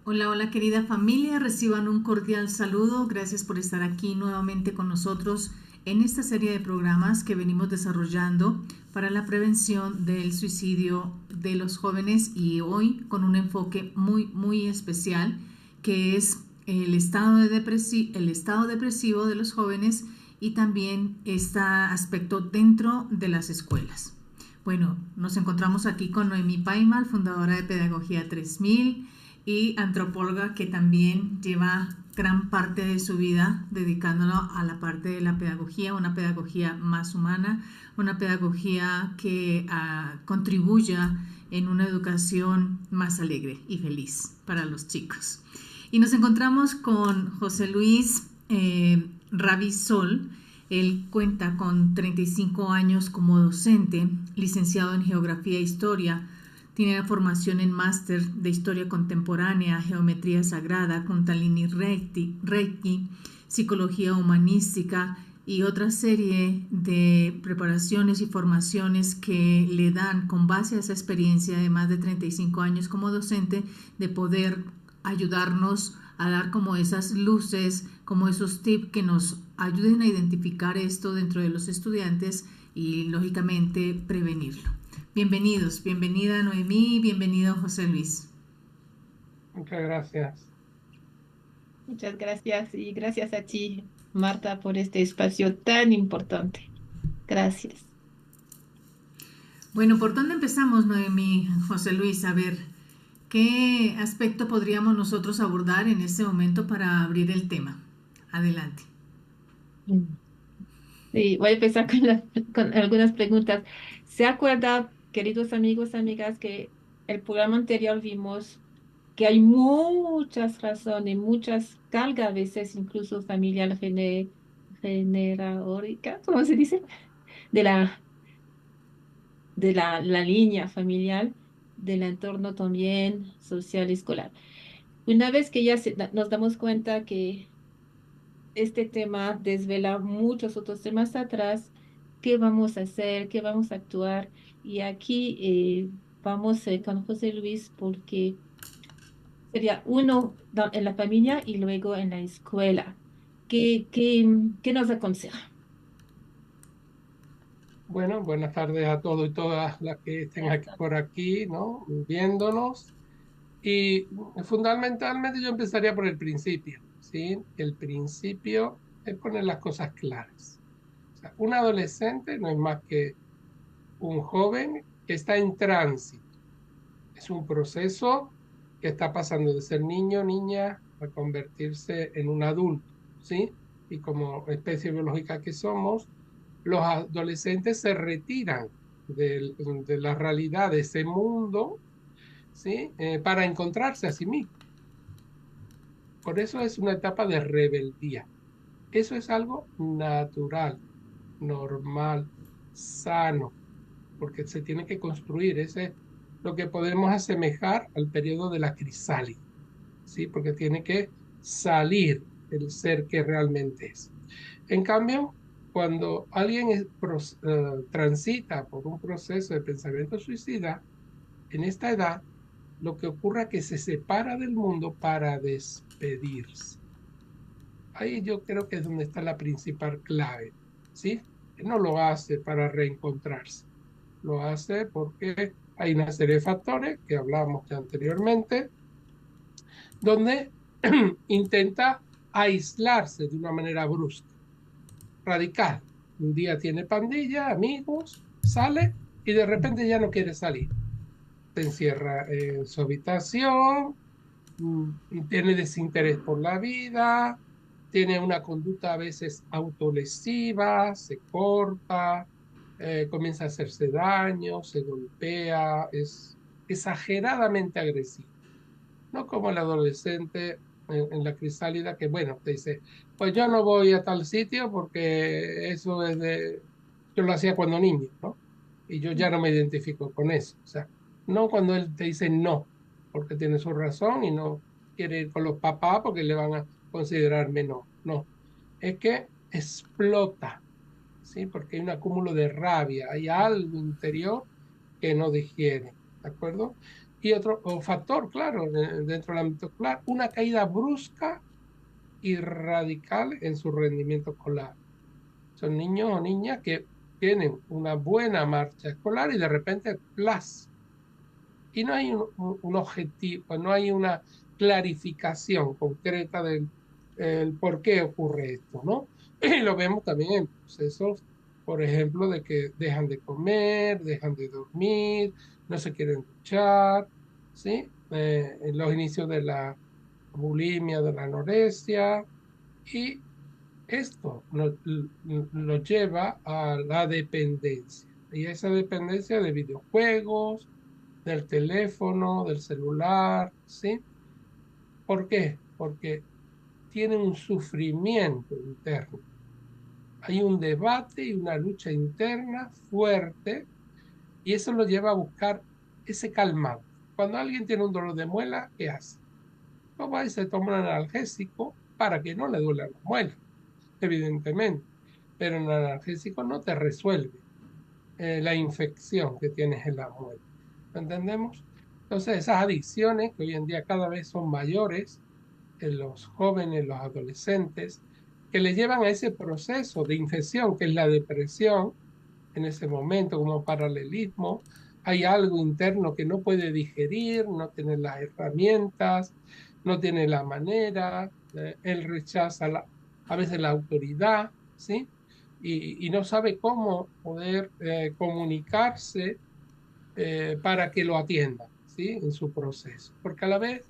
Hola, hola querida familia, reciban un cordial saludo. Gracias por estar aquí nuevamente con nosotros en esta serie de programas que venimos desarrollando para la prevención del suicidio de los jóvenes y hoy con un enfoque muy especial que es el estado depresivo de los jóvenes y también este aspecto dentro de las escuelas. Bueno, nos encontramos aquí con Noemí Paimal, fundadora de Pedagogía 3000 y antropóloga que también lleva gran parte de su vida dedicándolo a la parte de la pedagogía, una pedagogía más humana, una pedagogía que contribuya en una educación más alegre y feliz para los chicos. Y nos encontramos con José Luis Ravisol. Él cuenta con 35 años como docente, licenciado en Geografía e Historia. Tiene formación en máster de Historia Contemporánea, Geometría Sagrada, Kundalini Reiki, Psicología Humanística y otra serie de preparaciones y formaciones que le dan con base a esa experiencia de más de 35 años como docente de poder ayudarnos a dar como esas luces, como esos tips que nos ayuden a identificar esto dentro de los estudiantes y lógicamente prevenirlo. Bienvenidos, bienvenida Noemí, bienvenido José Luis. Muchas gracias. Muchas gracias y gracias a ti, Marta, por este espacio tan importante. Gracias. Bueno, ¿por dónde empezamos, Noemí, José Luis? A ver, ¿qué aspecto podríamos nosotros abordar en este momento para abrir el tema? Adelante. Mm. Sí, voy a empezar con algunas preguntas. ¿Se acuerda, queridos amigos, amigas, que el programa anterior vimos que hay muchas razones, muchas cargas, a veces incluso familiar generadórica, ¿cómo se dice? De la línea familiar, del entorno también social escolar. Una vez que ya nos damos cuenta que este tema desvela muchos otros temas atrás, ¿qué vamos a hacer? ¿Qué vamos a actuar? Y aquí vamos con José Luis porque sería uno en la familia y luego en la escuela. ¿Qué nos aconseja? Bueno, buenas tardes a todos y todas las que estén Buenas aquí tardes. por aquí, ¿no? Viéndonos. Y fundamentalmente yo empezaría por el principio, ¿sí? El principio es poner las cosas claras. O sea, un adolescente no es más que un joven que está en tránsito. Es un proceso que está pasando de ser niño, niña, a convertirse en un adulto, ¿sí? Y como especie biológica que somos, los adolescentes se retiran de la realidad de ese mundo, ¿sí? Para encontrarse a sí mismos. Por eso es una etapa de rebeldía. Eso es algo natural, normal, sano, porque se tiene que construir. Ese es lo que podemos asemejar al periodo de la crisálida, ¿sí? Porque tiene que salir el ser que realmente es. En cambio, cuando alguien transita por un proceso de pensamiento suicida, en esta edad, lo que ocurre es que se separa del mundo para despedirse. Ahí yo creo que es donde está la principal clave, ¿sí? No lo hace para reencontrarse, lo hace porque hay una serie de factores que hablamos ya anteriormente, donde intenta aislarse de una manera brusca, radical. Un día tiene pandilla, amigos, sale y de repente ya no quiere salir. Se encierra en su habitación, tiene desinterés por la vida, tiene una conducta a veces autolesiva, se corta, comienza a hacerse daño, se golpea, es exageradamente agresivo. No como el adolescente en la crisálida que, bueno, te dice, pues yo no voy a tal sitio porque eso es de, yo lo hacía cuando niño, ¿no? Y yo ya no me identifico con eso. O sea, no cuando él te dice no, porque tiene su razón y no quiere ir con los papás porque le van a considerar menor, no, es que explota, ¿sí? Porque hay un acúmulo de rabia, hay algo interior que no digiere, ¿de acuerdo? Y otro factor, claro, dentro del ámbito escolar, una caída brusca y radical en su rendimiento escolar. Son niños o niñas que tienen una buena marcha escolar y de repente, ¡plas! Y no hay un objetivo, no hay una clarificación concreta del el por qué ocurre esto, ¿no? Y lo vemos también en procesos, por ejemplo, de que dejan de comer, dejan de dormir, no se quieren duchar, ¿sí? En los inicios de la bulimia, de la anorexia, y esto nos lleva a la dependencia. Y esa dependencia de videojuegos, del teléfono, del celular, ¿sí? ¿Por qué? Porque tiene un sufrimiento interno. Hay un debate y una lucha interna fuerte y eso lo lleva a buscar ese calmante. Cuando alguien tiene un dolor de muela, ¿qué hace? Pues va y se toma un analgésico para que no le duela la muela, evidentemente. Pero el analgésico no te resuelve la infección que tienes en la muela. ¿Entendemos? Entonces, esas adicciones que hoy en día cada vez son mayores en los jóvenes, los adolescentes, que le llevan a ese proceso de infección, que es la depresión, en ese momento como paralelismo, hay algo interno que no puede digerir, no tiene las herramientas, no tiene la manera, él rechaza a veces la autoridad, ¿sí? Y no sabe cómo poder comunicarse para que lo atiendan, ¿sí? En su proceso. Porque a la vez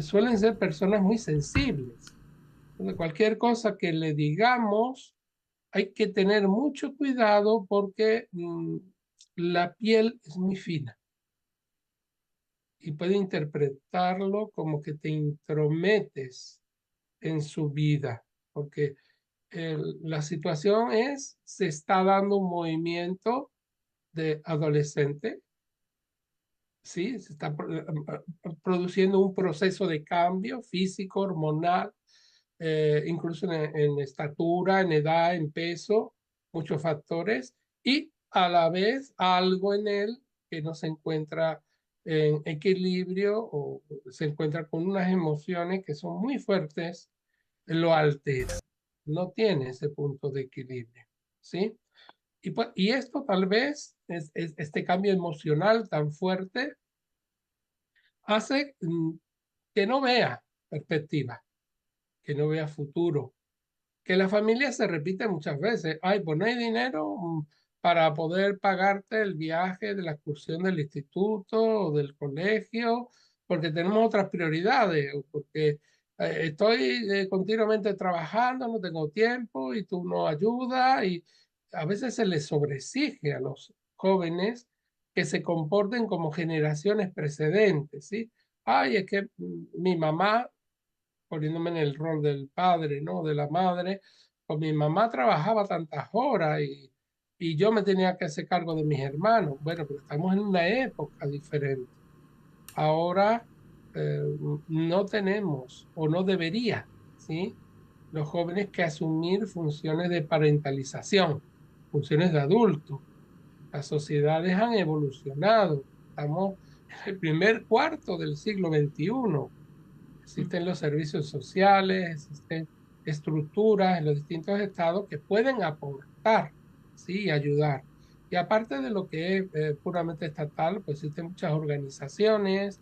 suelen ser personas muy sensibles. Donde cualquier cosa que le digamos, hay que tener mucho cuidado porque la piel es muy fina y puede interpretarlo como que te intrometes en su vida, porque la situación es, se está dando un movimiento de adolescente, ¿sí? Se está produciendo un proceso de cambio físico, hormonal, incluso en estatura, en edad, en peso, muchos factores, y a la vez algo en él que no se encuentra en equilibrio o se encuentra con unas emociones que son muy fuertes, lo altera, no tiene ese punto de equilibrio, ¿sí? Y esto tal vez, este cambio emocional tan fuerte, hace que no vea perspectiva, que no vea futuro, que la familia se repite muchas veces. Ay, pues no hay dinero para poder pagarte el viaje de la excursión del instituto o del colegio, porque tenemos otras prioridades, o porque estoy continuamente trabajando, no tengo tiempo y tú no ayudas, y a veces se les sobreexige a los jóvenes que se comporten como generaciones precedentes, ¿sí? Ay, es que mi mamá, poniéndome en el rol del padre, ¿no? De la madre, pues mi mamá trabajaba tantas horas y yo me tenía que hacer cargo de mis hermanos. Bueno, pero estamos en una época diferente. Ahora eh, no tenemos o no debería, ¿sí? Los jóvenes que asumir funciones de parentalización, funciones de adulto. Las sociedades han evolucionado. Estamos en el primer cuarto del siglo XXI. Existen los servicios sociales, existen estructuras en los distintos estados que pueden aportar, ¿sí? Y ayudar. Y aparte de lo que es puramente estatal, pues existen muchas organizaciones,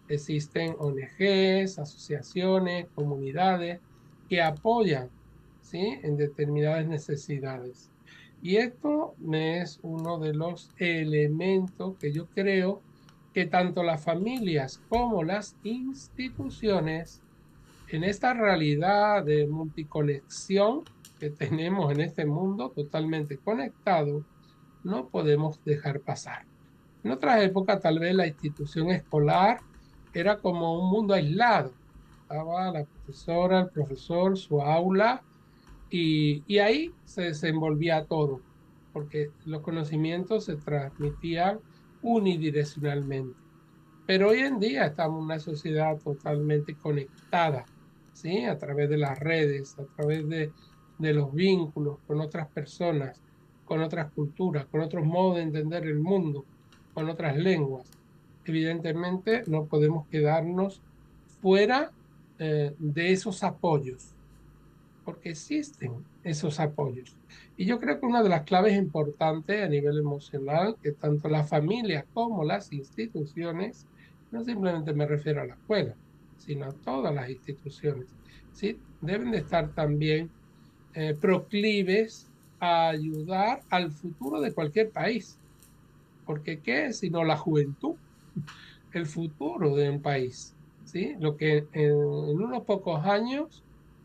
existen ONGs, asociaciones, comunidades que apoyan, ¿sí? En determinadas necesidades. Y esto es uno de los elementos que yo creo que tanto las familias como las instituciones en esta realidad de multiconexión que tenemos en este mundo totalmente conectado, no podemos dejar pasar. En otras épocas tal vez la institución escolar era como un mundo aislado. Estaba la profesora, el profesor, su aula y ahí se desenvolvía todo, porque los conocimientos se transmitían unidireccionalmente. Pero hoy en día estamos en una sociedad totalmente conectada, ¿sí? A través de las redes, a través de los vínculos con otras personas, con otras culturas, con otros modos de entender el mundo, con otras lenguas. Evidentemente no podemos quedarnos fuera de esos apoyos, porque existen esos apoyos. Y yo creo que una de las claves importantes a nivel emocional, que tanto las familias como las instituciones, no simplemente me refiero a la escuela, sino a todas las instituciones, ¿sí? Deben de estar también proclives a ayudar al futuro de cualquier país. Porque ¿qué es sino la juventud? El futuro de un país, ¿sí? Lo que en unos pocos años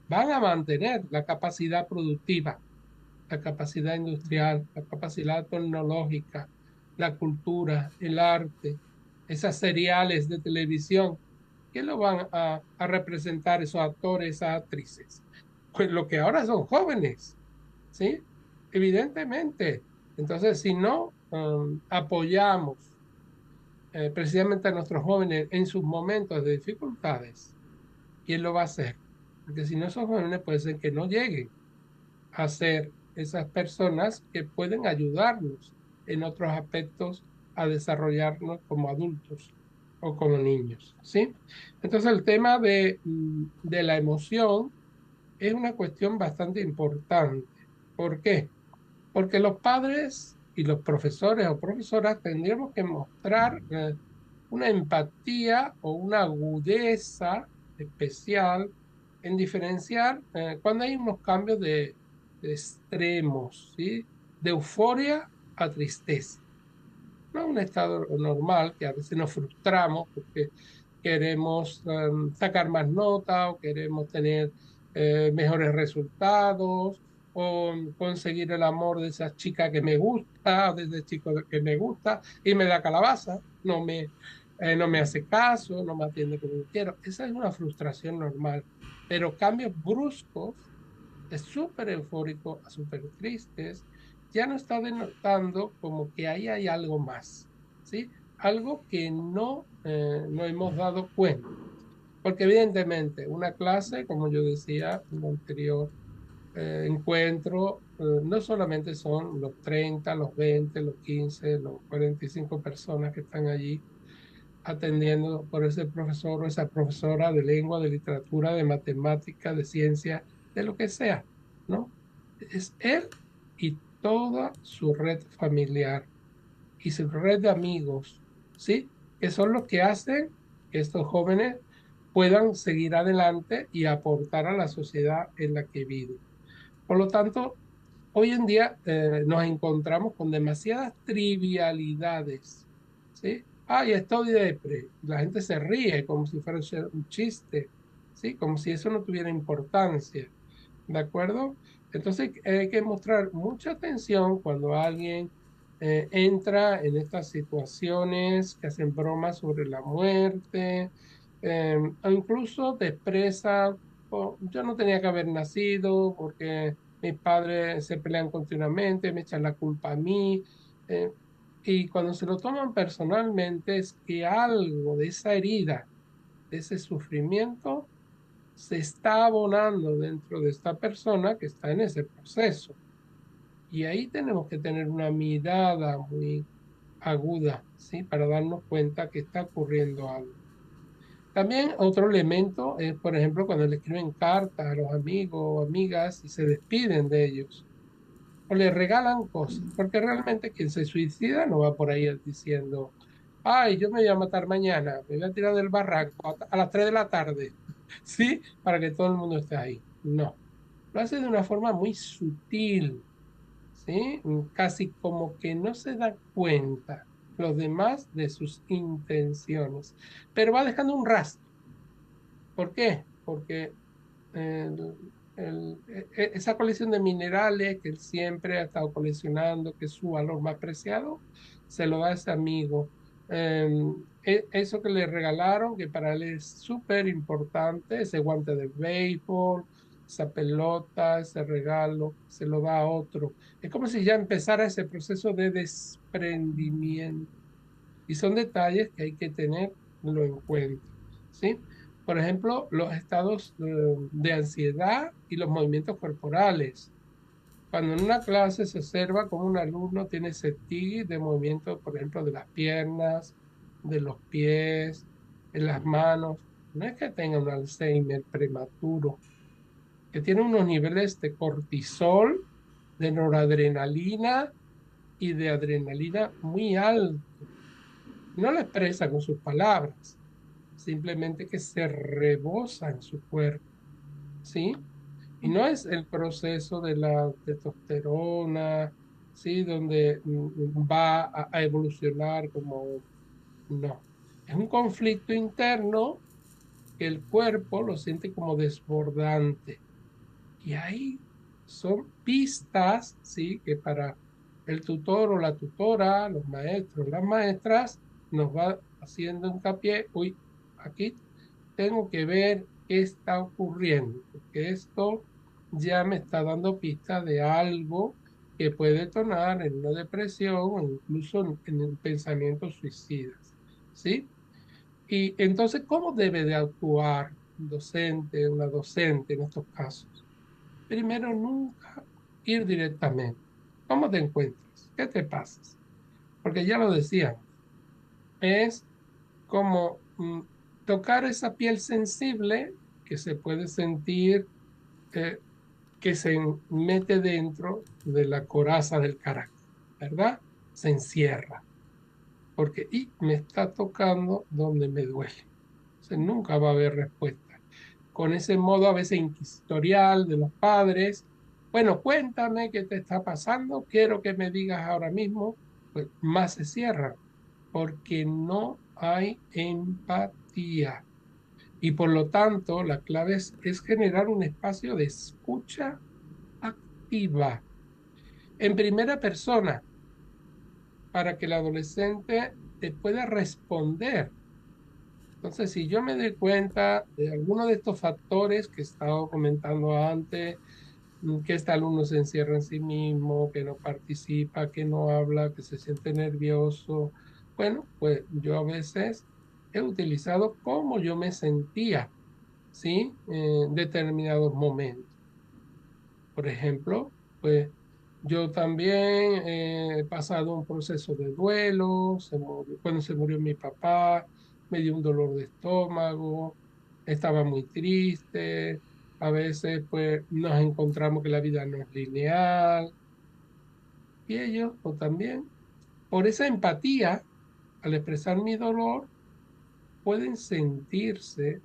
van a mantener la capacidad productiva, la capacidad industrial, la capacidad tecnológica, la cultura, el arte, esas seriales de televisión. ¿Qué lo van a representar esos actores, esas actrices? Pues lo que ahora son jóvenes, ¿sí? Evidentemente. Entonces, si no apoyamos precisamente a nuestros jóvenes en sus momentos de dificultades, ¿quién lo va a hacer? Porque si no, esos jóvenes puede ser que no lleguen a ser esas personas que pueden ayudarnos en otros aspectos a desarrollarnos como adultos o como niños, ¿sí? Entonces el tema de la emoción es una cuestión bastante importante. ¿Por qué? Porque los padres y los profesores o profesoras tendríamos que mostrar una empatía o una agudeza especial en diferenciar cuando hay unos cambios de extremos, ¿sí? De euforia a tristeza. No un estado normal que a veces nos frustramos porque queremos sacar más nota o queremos tener mejores resultados o conseguir el amor de esa chica que me gusta o de ese chico que me gusta y me da calabaza, no me hace caso, no me atiende como yo quiero. Esa es una frustración normal, pero cambios bruscos de súper eufórico a súper tristes, ya nos está denotando como que ahí hay algo más, ¿sí? Algo que no hemos dado cuenta. Porque evidentemente una clase, como yo decía en el anterior encuentro, no solamente son los 30 los 20 los 15 los 45 personas que están allí atendiendo por ese profesor o esa profesora de lengua, de literatura, de matemática, de ciencia, de lo que sea, ¿no? Es él y toda su red familiar y su red de amigos, ¿sí? Que son los que hacen que estos jóvenes puedan seguir adelante y aportar a la sociedad en la que viven. Por lo tanto, hoy en día nos encontramos con demasiadas trivialidades, ¿sí? Ay, estoy depre. La gente se ríe como si fuera un chiste, ¿sí? Como si eso no tuviera importancia, ¿de acuerdo? Entonces hay que mostrar mucha atención cuando alguien entra en estas situaciones que hacen bromas sobre la muerte, o incluso te expresa, "Oh, yo no tenía que haber nacido porque mis padres se pelean continuamente, me echan la culpa a mí. eh, y cuando se lo toman personalmente es que algo de esa herida, de ese sufrimiento, se está abonando dentro de esta persona que está en ese proceso. Y ahí tenemos que tener una mirada muy aguda, ¿sí? Para darnos cuenta que está ocurriendo algo. También otro elemento es, por ejemplo, cuando le escriben cartas a los amigos o amigas y se despiden de ellos o le regalan cosas, porque realmente quien se suicida no va por ahí diciendo, ay, yo me voy a matar mañana, me voy a tirar del barranco a las 3 de la tarde, ¿sí? Para que todo el mundo esté ahí. No, lo hace de una forma muy sutil, ¿sí? Casi como que no se da cuenta los demás de sus intenciones, pero va dejando un rastro. ¿Por qué? Porque esa colección de minerales que él siempre ha estado coleccionando, que es su valor más preciado, se lo da a ese amigo. Eh, eso que le regalaron, que para él es súper importante, ese guante de béisbol, esa pelota, ese regalo, se lo da a otro. Es como si ya empezara ese proceso de desprendimiento. Y son detalles que hay que tenerlo en cuenta, ¿sí? Por ejemplo, los estados de ansiedad y los movimientos corporales. Cuando en una clase se observa como un alumno tiene ese tic de movimiento, por ejemplo, de las piernas, de los pies, en las manos, no es que tenga un Alzheimer prematuro, que tiene unos niveles de cortisol, de noradrenalina y de adrenalina muy altos. No lo expresa con sus palabras, simplemente que se rebosa en su cuerpo, ¿sí? Y no es el proceso de la testosterona, ¿sí? Donde va a evolucionar como, no. Es un conflicto interno que el cuerpo lo siente como desbordante. Y ahí son pistas, ¿sí? Que para el tutor o la tutora, los maestros, las maestras, nos va haciendo hincapié, uy, aquí tengo que ver qué está ocurriendo, porque esto ya me está dando pista de algo que puede detonar en una depresión o incluso en pensamientos suicidas, ¿sí? Y entonces, ¿cómo debe de actuar un docente, una docente en estos casos? Primero, nunca ir directamente. ¿Cómo te encuentras? ¿Qué te pasa? Porque ya lo decíamos, es como tocar esa piel sensible que se puede sentir, eh, que se mete dentro de la coraza del carácter, ¿verdad? Se encierra, porque y me está tocando donde me duele. Entonces, nunca va a haber respuesta. Con ese modo a veces inquisitorial de los padres, bueno, cuéntame qué te está pasando, quiero que me digas ahora mismo, pues más se cierran, porque no hay empatía. Y por lo tanto, la clave es generar un espacio de escucha activa en primera persona para que el adolescente te pueda responder. Entonces, si yo me doy cuenta de alguno de estos factores que he estado comentando antes, que este alumno se encierra en sí mismo, que no participa, que no habla, que se siente nervioso, bueno, pues yo a veces he utilizado cómo yo me sentía, ¿sí? En determinados momentos. Por ejemplo, pues yo también he pasado un proceso de duelo, cuando se murió mi papá, me dio un dolor de estómago, estaba muy triste, a veces pues nos encontramos que la vida no es lineal, y ellos pues, también, por esa empatía, al expresar mi dolor, pueden sentirse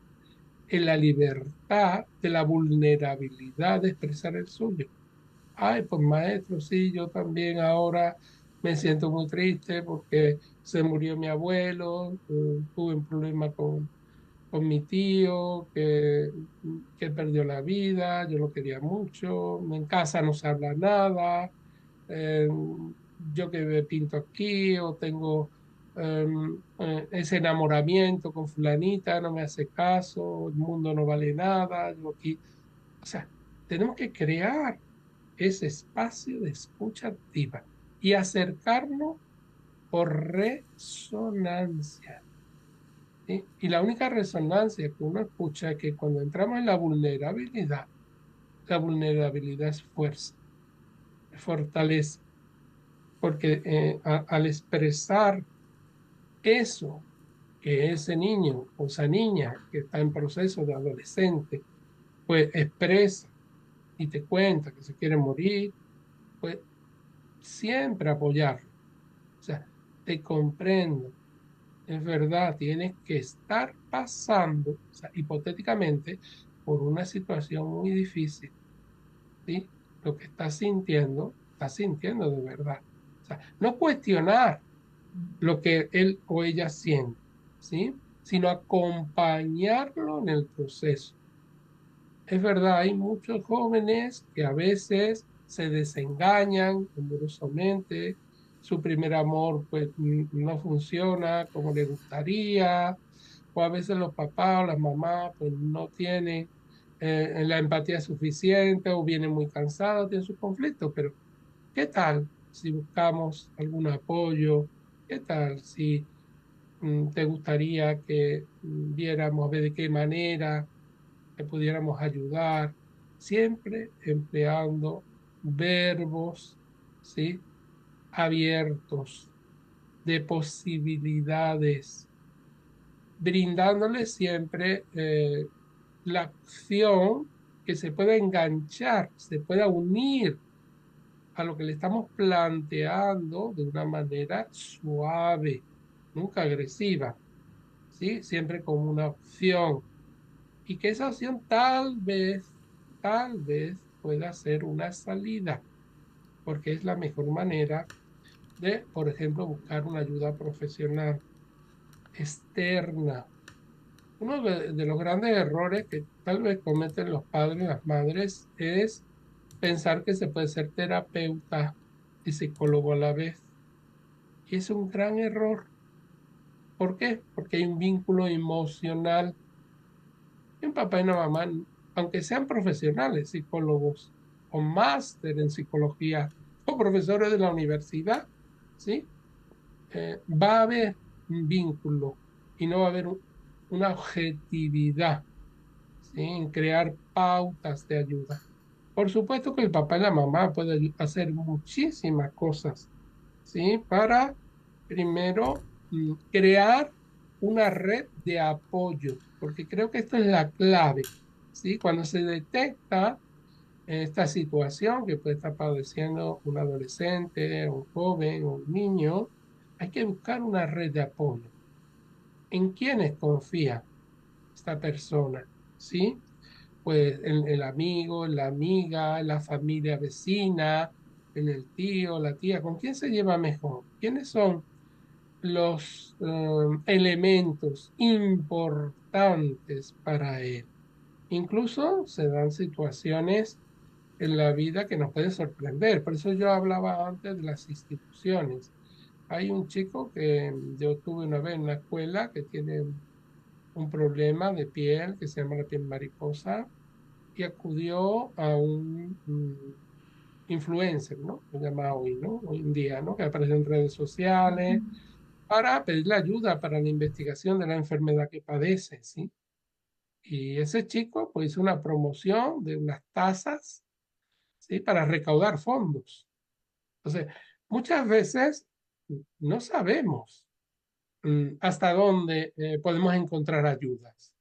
en la libertad de la vulnerabilidad de expresar el suyo. Ay, pues maestro, sí, yo también ahora me siento muy triste porque se murió mi abuelo, tuve un problema con mi tío que perdió la vida, yo lo quería mucho, en casa no se habla nada, eh, yo que me pinto aquí o tengo ese enamoramiento con fulanita, no me hace caso, el mundo no vale nada, yo aquí, o sea, tenemos que crear ese espacio de escucha activa y acercarnos por resonancia. ¿Sí? Y la única resonancia que uno escucha es que cuando entramos en la vulnerabilidad es fuerza, es fortaleza, porque al expresar eso que ese niño o esa niña que está en proceso de adolescente, pues expresa y te cuenta que se quiere morir, pues siempre apoyarlo. O sea, te comprendo, es verdad, tienes que estar pasando, o sea, hipotéticamente, por una situación muy difícil, ¿sí? Lo que estás sintiendo de verdad. O sea, no cuestionar lo que él o ella siente, ¿sí? Sino acompañarlo en el proceso. Es verdad, hay muchos jóvenes que a veces se desengañan amorosamente, su primer amor pues no funciona como le gustaría, o a veces los papás o las mamás pues no tienen la empatía suficiente o vienen muy cansados, tienen sus conflictos, pero ¿qué tal si buscamos algún apoyo? ¿Qué tal si te gustaría que viéramos de qué manera que pudiéramos ayudar, siempre empleando verbos, ¿sí? Abiertos, de posibilidades, brindándole siempre la acción que se pueda enganchar, se pueda unir a lo que le estamos planteando de una manera suave, nunca agresiva, ¿sí? Siempre como una opción. Y que esa opción tal vez pueda ser una salida, porque es la mejor manera de, por ejemplo, buscar una ayuda profesional externa. Uno de los grandes errores que tal vez cometen los padres y las madres es pensar que se puede ser terapeuta y psicólogo a la vez. Y es un gran error. ¿Por qué? Porque hay un vínculo emocional. Y un papá y una mamá, aunque sean profesionales, psicólogos o máster en psicología o profesores de la universidad, ¿sí? Va a haber un vínculo y no va a haber una objetividad, ¿sí? En crear pautas de ayuda. Por supuesto que el papá y la mamá pueden hacer muchísimas cosas, ¿sí? Para, primero, crear una red de apoyo, porque creo que esta es la clave, ¿sí? Cuando se detecta esta situación que puede estar padeciendo un adolescente, un joven o un niño, hay que buscar una red de apoyo. ¿En quiénes confía esta persona? ¿Sí? Pues en el amigo, en la amiga, en la familia vecina, en el tío, la tía, ¿con quién se lleva mejor? ¿Quiénes son los elementos importantes para él? Incluso se dan situaciones en la vida que nos pueden sorprender. Por eso yo hablaba antes de las instituciones. Hay un chico que yo tuve una vez en la escuela que tiene un problema de piel que se llama la piel mariposa y acudió a un influencer, ¿no? Se llama hoy, ¿no? Hoy en día, ¿no? Que aparece en redes sociales para pedirle ayuda para la investigación de la enfermedad que padece, ¿sí? Y ese chico pues hizo una promoción de unas tazas, ¿sí? Para recaudar fondos. Entonces, muchas veces no sabemos hasta dónde podemos encontrar ayudas.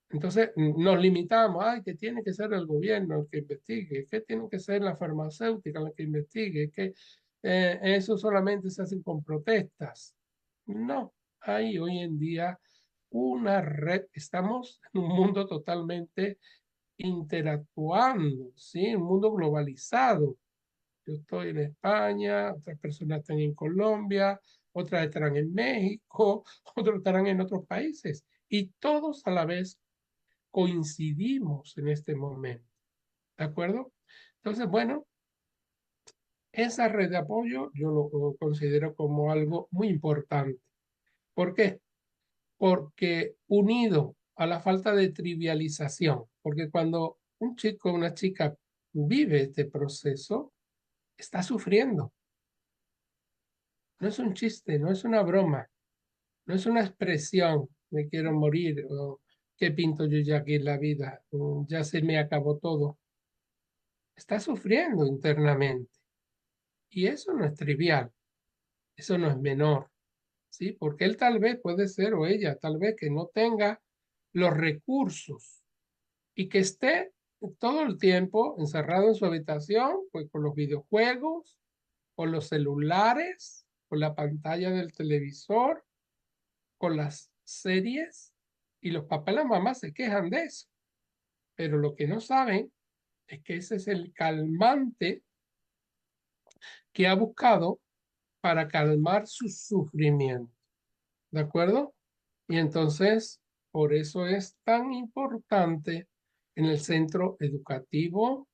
Entonces nos limitamos, ay, que tiene que ser el gobierno el que investigue, que tiene que ser la farmacéutica la que investigue, que eso solamente se hace con protestas. No, hay hoy en día una red, estamos en un mundo totalmente interactuando, ¿sí? Un mundo globalizado. Yo estoy en España, otras personas están en Colombia, otras estarán en México, otros estarán en otros países. Y todos a la vez coincidimos en este momento. ¿De acuerdo? Entonces, bueno, esa red de apoyo yo lo considero como algo muy importante. ¿Por qué? Porque unido a la falta de trivialización, porque cuando un chico o una chica vive este proceso, está sufriendo. No es un chiste, no es una broma, no es una expresión, me quiero morir o qué pinto yo ya aquí en la vida, ya se me acabó todo. Está sufriendo internamente. Y eso no es trivial, eso no es menor, ¿sí? Porque él tal vez puede ser, o ella tal vez que no tenga los recursos y que esté todo el tiempo encerrado en su habitación, pues con los videojuegos, con los celulares, con la pantalla del televisor, con las series, y los papás y las mamás se quejan de eso. Pero lo que no saben es que ese es el calmante que ha buscado para calmar su sufrimiento. ¿De acuerdo? Y entonces, por eso es tan importante en el centro educativo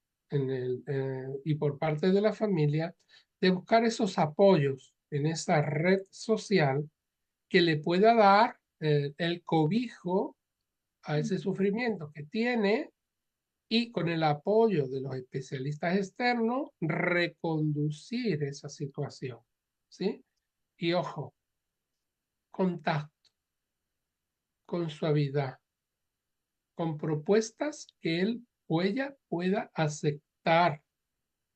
y por parte de la familia de buscar esos apoyos en esa red social que le pueda dar el cobijo a ese sufrimiento que tiene y con el apoyo de los especialistas externos reconducir esa situación. ¿Sí? Y ojo, con tacto, con suavidad, con propuestas que él o ella pueda aceptar,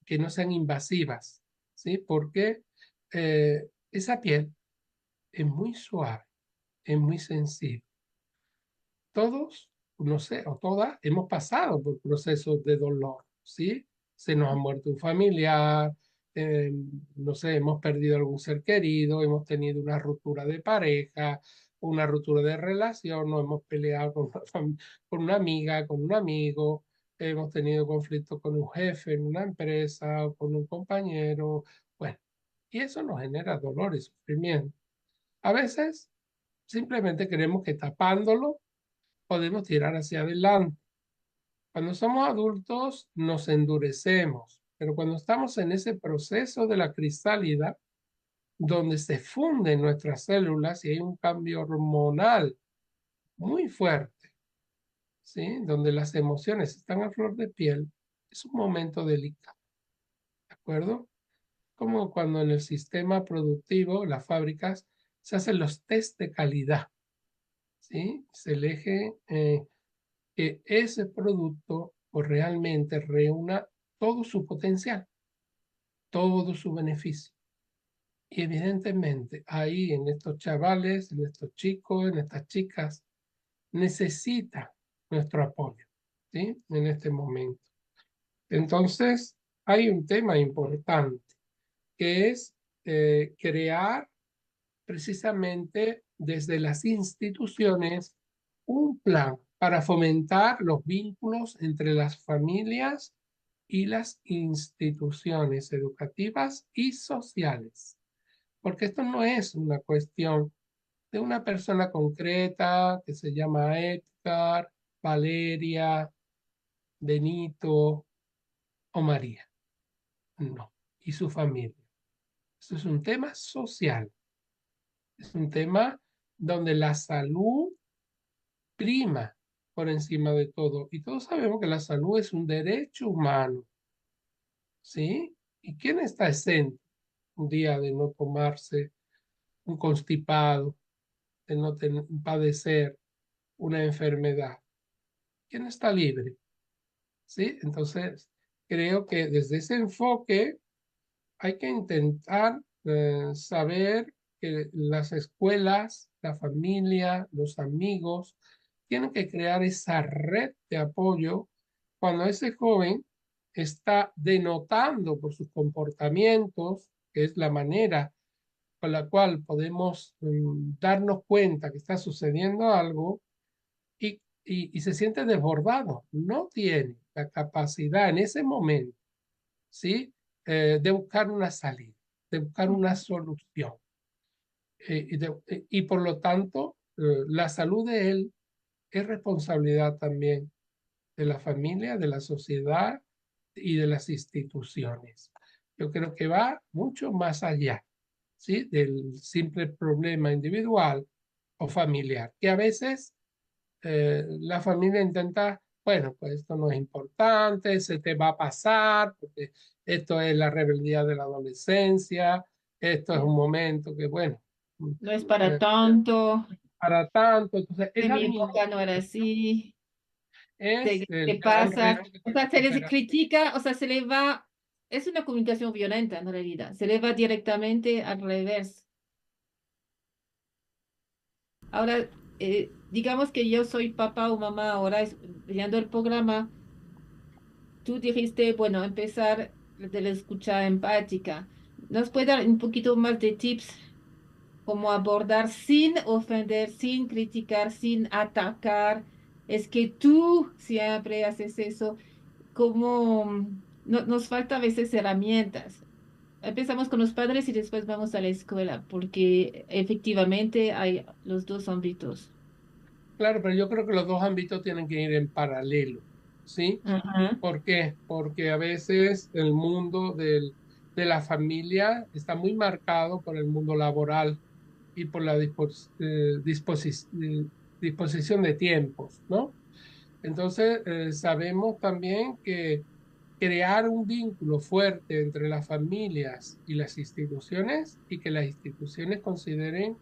que no sean invasivas, ¿sí? Porque esa piel es muy suave, es muy sensible. Todos, no sé, o todas, hemos pasado por procesos de dolor, ¿sí? Se nos ha muerto un familiar, eh, no sé, hemos perdido algún ser querido, hemos tenido una ruptura de pareja, una ruptura de relación, nos hemos peleado con con una amiga, con un amigo, hemos tenido conflictos con un jefe en una empresa o con un compañero, bueno, y eso nos genera dolor y sufrimiento. A veces simplemente creemos que tapándolo podemos tirar hacia adelante. Cuando somos adultos nos endurecemos, pero cuando estamos en ese proceso de la crisálida, donde se funden nuestras células y hay un cambio hormonal muy fuerte, ¿sí? Donde las emociones están a flor de piel, es un momento delicado, ¿de acuerdo? Como cuando en el sistema productivo, las fábricas, se hacen los test de calidad, ¿sí? Se elige que ese producto pues, realmente reúna todo su potencial, todo su beneficio. Y evidentemente ahí en estos chavales, en estos chicos, en estas chicas, necesita nuestro apoyo, ¿sí? En este momento. Entonces, hay un tema importante que es crear precisamente desde las instituciones un plan para fomentar los vínculos entre las familias y las instituciones educativas y sociales. Porque esto no es una cuestión de una persona concreta que se llama Edgar, Valeria, Benito o María. No. Y su familia. Esto es un tema social. Es un tema donde la salud prima por encima de todo. Y todos sabemos que la salud es un derecho humano, ¿sí? ¿Y quién está exento un día de no tomarse un constipado, de no padecer una enfermedad? ¿Quién está libre? ¿Sí? Entonces, creo que desde ese enfoque hay que intentar saber que las escuelas, la familia, los amigos, tienen que crear esa red de apoyo cuando ese joven está denotando por sus comportamientos, que es la manera con la cual podemos darnos cuenta que está sucediendo algo y se siente desbordado, no tiene la capacidad en ese momento, ¿sí? De buscar una salida, de buscar una solución. Y por lo tanto, la salud de él es responsabilidad también de la familia, de la sociedad y de las instituciones. Yo creo que va mucho más allá, ¿sí? Del simple problema individual o familiar, que a veces la familia intenta, bueno, pues esto no es importante, se te va a pasar, porque esto es la rebeldía de la adolescencia, esto es un momento que, bueno, No es para eh, tanto, para tanto, entonces en esa mi época no era minimización así, es ¿qué el gran pasa? reto que O tiene sea, que se les superar. critica, o sea, se le va, es una comunicación violenta en realidad, se le va directamente al revés. Ahora, digamos que yo soy papá o mamá ahora viendo el programa, tú dijiste, bueno, empezar de la escucha empática. ¿Nos puede dar un poquito más de tips cómo abordar sin ofender, sin criticar, sin atacar? Es que tú siempre haces eso, como nos falta a veces herramientas. Empezamos con los padres y después vamos a la escuela, porque efectivamente hay los dos ámbitos. Claro, pero yo creo que los dos ámbitos tienen que ir en paralelo, ¿sí? Ajá. ¿Por qué? Porque a veces el mundo de la familia está muy marcado por el mundo laboral y por la disposición de tiempos, ¿no? Entonces, sabemos también que crear un vínculo fuerte entre las familias y las instituciones y que las instituciones consideren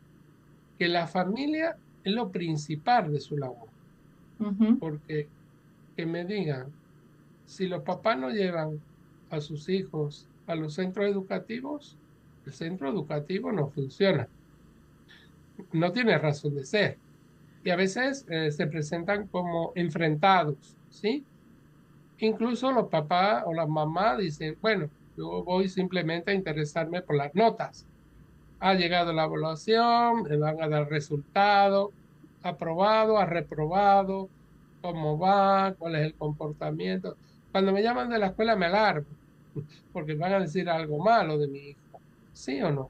que la familia es lo principal de su labor, Ujú. porque que me digan, si los papás no llevan a sus hijos a los centros educativos, el centro educativo no funciona, no tiene razón de ser. Y a veces se presentan como enfrentados, ¿sí? Incluso los papás o las mamás dicen, bueno, yo voy simplemente a interesarme por las notas. Ha llegado la evaluación, me van a dar resultados, aprobado, ha reprobado, cómo va, cuál es el comportamiento. Cuando me llaman de la escuela me alarmo, porque van a decir algo malo de mi hijo, ¿sí o no?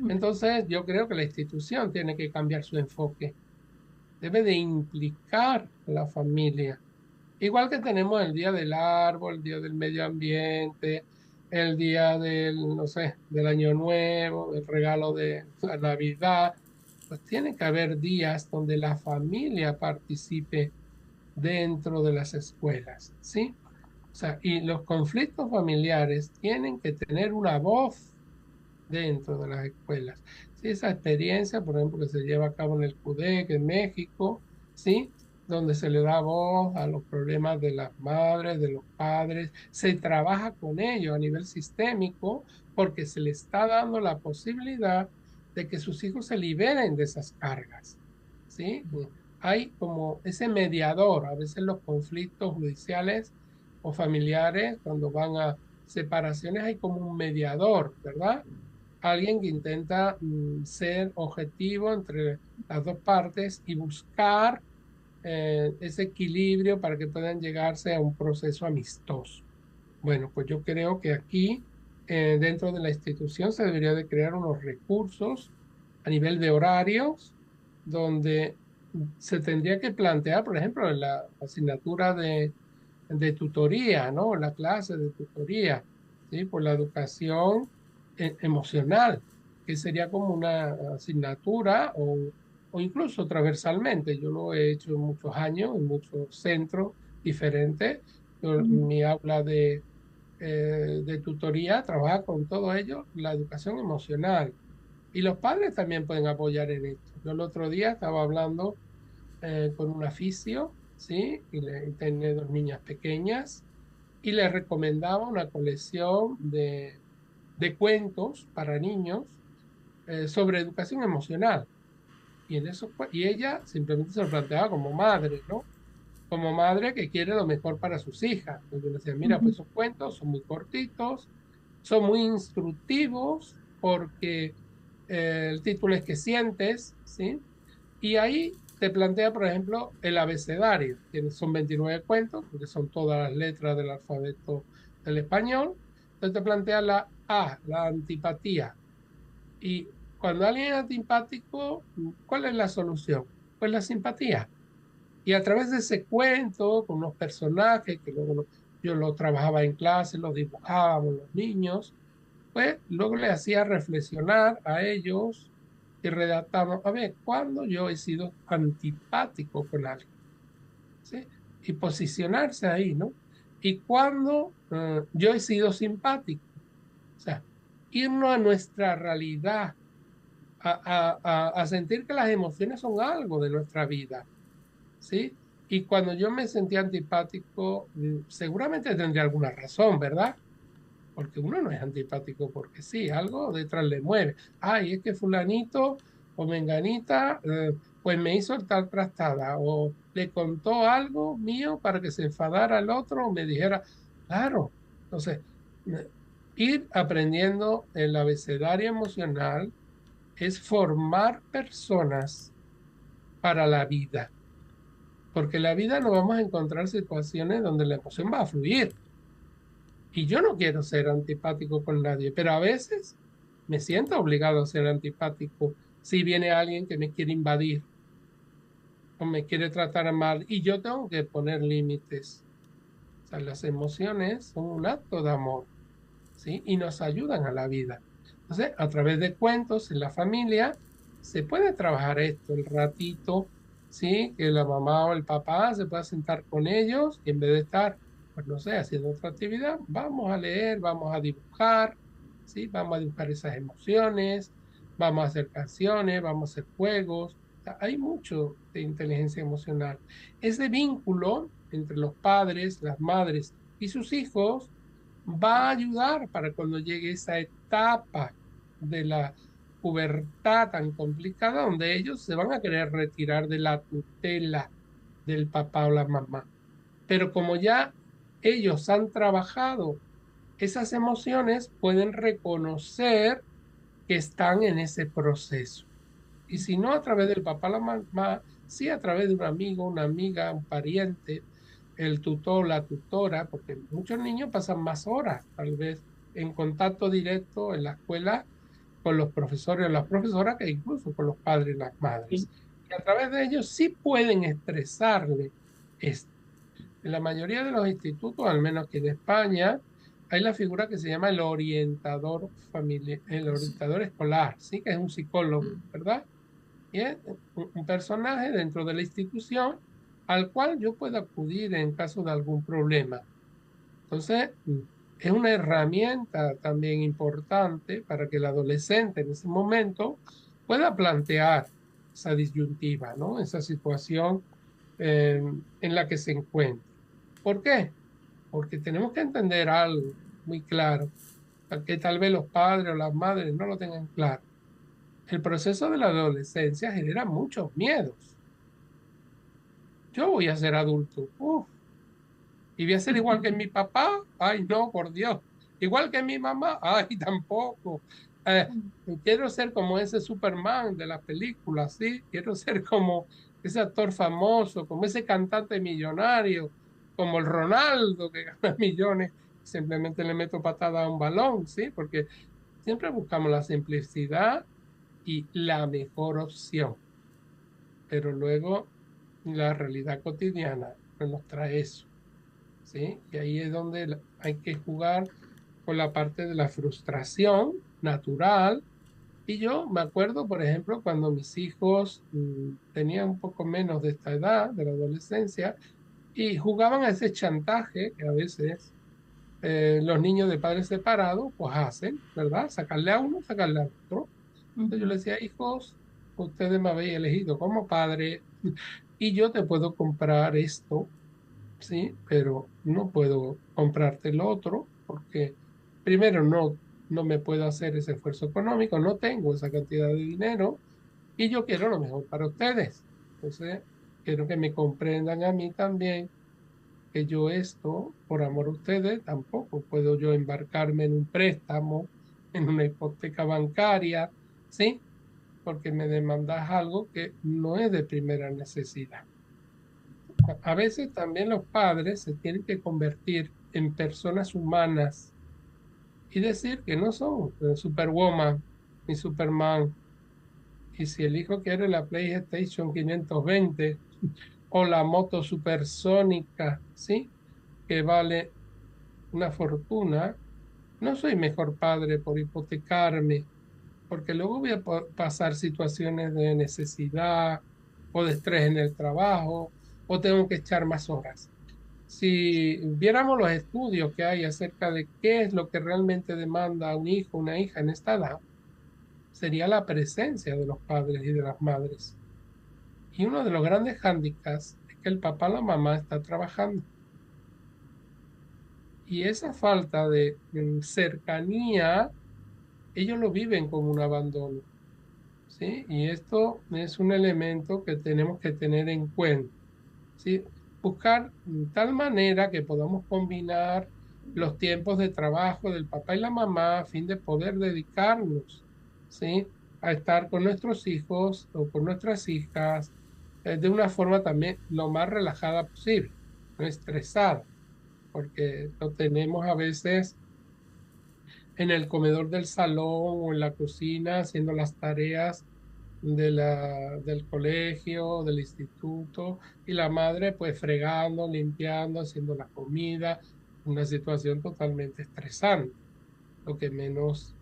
Entonces yo creo que la institución tiene que cambiar su enfoque, debe de implicar a la familia. Igual que tenemos el Día del Árbol, el Día del Medio Ambiente, el Día del, no sé, del Año Nuevo, el regalo de la Navidad, pues tiene que haber días donde la familia participe dentro de las escuelas, ¿sí? O sea, y los conflictos familiares tienen que tener una voz dentro de las escuelas. Sí, esa experiencia, por ejemplo, que se lleva a cabo en el CUDEC, en México, ¿sí? Donde se le da voz a los problemas de las madres, de los padres, se trabaja con ellos a nivel sistémico porque se le está dando la posibilidad de que sus hijos se liberen de esas cargas, ¿sí? Hay como ese mediador, a veces los conflictos judiciales o familiares, cuando van a separaciones, hay como un mediador, ¿verdad? Alguien que intenta ser objetivo entre las dos partes y buscar ese equilibrio para que puedan llegarse a un proceso amistoso. Bueno, pues yo creo que aquí, dentro de la institución, se debería de crear unos recursos a nivel de horarios, donde se tendría que plantear, por ejemplo, en la asignatura de tutoría, ¿no? La clase de tutoría, ¿sí? Por la educación emocional, que sería como una asignatura o incluso transversalmente. Yo lo he hecho en muchos años, en muchos centros diferentes. Mi aula de tutoría trabaja con todo ello, la educación emocional. Y los padres también pueden apoyar en esto. Yo el otro día estaba hablando con un aficio, ¿sí? Y tenía dos niñas pequeñas y le recomendaba una colección de cuentos para niños sobre educación emocional. Y, y ella simplemente se lo planteaba como madre, ¿no? Como madre que quiere lo mejor para sus hijas. Entonces yo le decía, mira, pues esos cuentos son muy cortitos, son muy instructivos porque el título es que sientes, ¿sí? Y ahí te plantea, por ejemplo, el abecedario, que son 29 cuentos, porque son todas las letras del alfabeto del español. Entonces te plantea la A, la antipatía. Y cuando alguien es antipático, ¿cuál es la solución? Pues la simpatía. Y a través de ese cuento, con unos personajes que yo lo trabajaba en clase, los dibujábamos los niños, pues luego le hacía reflexionar a ellos y redactamos, a ver, ¿cuándo yo he sido antipático con alguien? ¿Sí? Y posicionarse ahí, ¿no? Y cuándo yo he sido simpático. O sea, irnos a nuestra realidad, a sentir que las emociones son algo de nuestra vida, ¿sí? Y cuando yo me sentía antipático, seguramente tendría alguna razón, ¿verdad? Porque uno no es antipático porque sí, algo detrás le mueve. Ay, es que fulanito o menganita, pues me hizo tal trastada o le contó algo mío para que se enfadara al otro o me dijera, claro. Entonces, eh, ir aprendiendo el abecedario emocional es formar personas para la vida, porque la vida no vamos a encontrar situaciones donde la emoción va a fluir. Y yo no quiero ser antipático con nadie, pero a veces me siento obligado a ser antipático si viene alguien que me quiere invadir o me quiere tratar mal y yo tengo que poner límites. O sea, las emociones son un acto de amor, ¿sí? Y nos ayudan a la vida. Entonces, a través de cuentos en la familia se puede trabajar esto, el ratito, ¿sí? Que la mamá o el papá se pueda sentar con ellos y en vez de estar, pues no sé, haciendo otra actividad, vamos a leer, vamos a dibujar, ¿sí? Vamos a dibujar esas emociones, vamos a hacer canciones, vamos a hacer juegos. O sea, hay mucho de inteligencia emocional. Ese vínculo entre los padres, las madres y sus hijos va a ayudar para cuando llegue esa etapa de la pubertad tan complicada donde ellos se van a querer retirar de la tutela del papá o la mamá. Pero como ya ellos han trabajado esas emociones, pueden reconocer que están en ese proceso. Y si no a través del papá, la mamá, sí a través de un amigo, una amiga, un pariente, el tutor, la tutora, porque muchos niños pasan más horas, tal vez, en contacto directo en la escuela con los profesores o las profesoras que incluso con los padres y las Sí. madres. Y a través de ellos sí pueden expresarle esto. En la mayoría de los institutos, al menos aquí en España, hay la figura que se llama el orientador familiar, el orientador escolar, ¿sí? Que es un psicólogo, ¿verdad? Y es un personaje dentro de la institución al cual yo puedo acudir en caso de algún problema. Entonces, es una herramienta también importante para que el adolescente en ese momento pueda plantear esa disyuntiva, ¿no? Esa situación en la que se encuentra. ¿Por qué? Porque tenemos que entender algo muy claro, que tal vez los padres o las madres no lo tengan claro. El proceso de la adolescencia genera muchos miedos. Yo voy a ser adulto, uf, y voy a ser igual que mi papá, ay no, por Dios, igual que mi mamá, ay tampoco. Eh, quiero ser como ese Superman de la película, ¿sí? Quiero ser como ese actor famoso, como ese cantante millonario, como el Ronaldo que gana millones, simplemente le meto patada a un balón, ¿sí? Porque siempre buscamos la simplicidad y la mejor opción, pero luego la realidad cotidiana no nos trae eso, ¿sí? Y ahí es donde hay que jugar con la parte de la frustración natural. Y yo me acuerdo, por ejemplo, cuando mis hijos tenían un poco menos de esta edad, de la adolescencia, y jugaban a ese chantaje que a veces los niños de padres separados pues hacen, ¿verdad? Sacarle a uno, sacarle al otro. Entonces yo Ujú. les decía, hijos, ustedes me habéis elegido como padre y yo te puedo comprar esto, ¿sí? Pero no puedo comprarte lo otro porque primero no me puedo hacer ese esfuerzo económico, no tengo esa cantidad de dinero y yo quiero lo mejor para ustedes. Entonces, quiero que me comprendan a mí también que yo esto, por amor a ustedes, tampoco puedo yo embarcarme en un préstamo, en una hipoteca bancaria, ¿sí? Porque me demandas algo que no es de primera necesidad. A veces también los padres se tienen que convertir en personas humanas y decir que no son Superwoman ni Superman. Y si el hijo quiere la PlayStation 520 o la moto supersónica, ¿sí? Que vale una fortuna, no soy mejor padre por hipotecarme, porque luego voy a pasar situaciones de necesidad o de estrés en el trabajo o tengo que echar más horas. Si viéramos los estudios que hay acerca de qué es lo que realmente demanda un hijo, una hija en esta edad, sería la presencia de los padres y de las madres. Y uno de los grandes hándicaps es que el papá o la mamá está trabajando. Y esa falta de cercanía, ellos lo viven como un abandono, ¿sí? Y esto es un elemento que tenemos que tener en cuenta, ¿sí? Buscar tal manera que podamos combinar los tiempos de trabajo del papá y la mamá a fin de poder dedicarnos, ¿sí? A estar con nuestros hijos o con nuestras hijas de una forma también lo más relajada posible, no estresada, porque lo tenemos a veces en el comedor del salón o en la cocina haciendo las tareas del colegio, del instituto, y la madre pues fregando, limpiando, haciendo la comida, una situación totalmente estresante. Lo que menos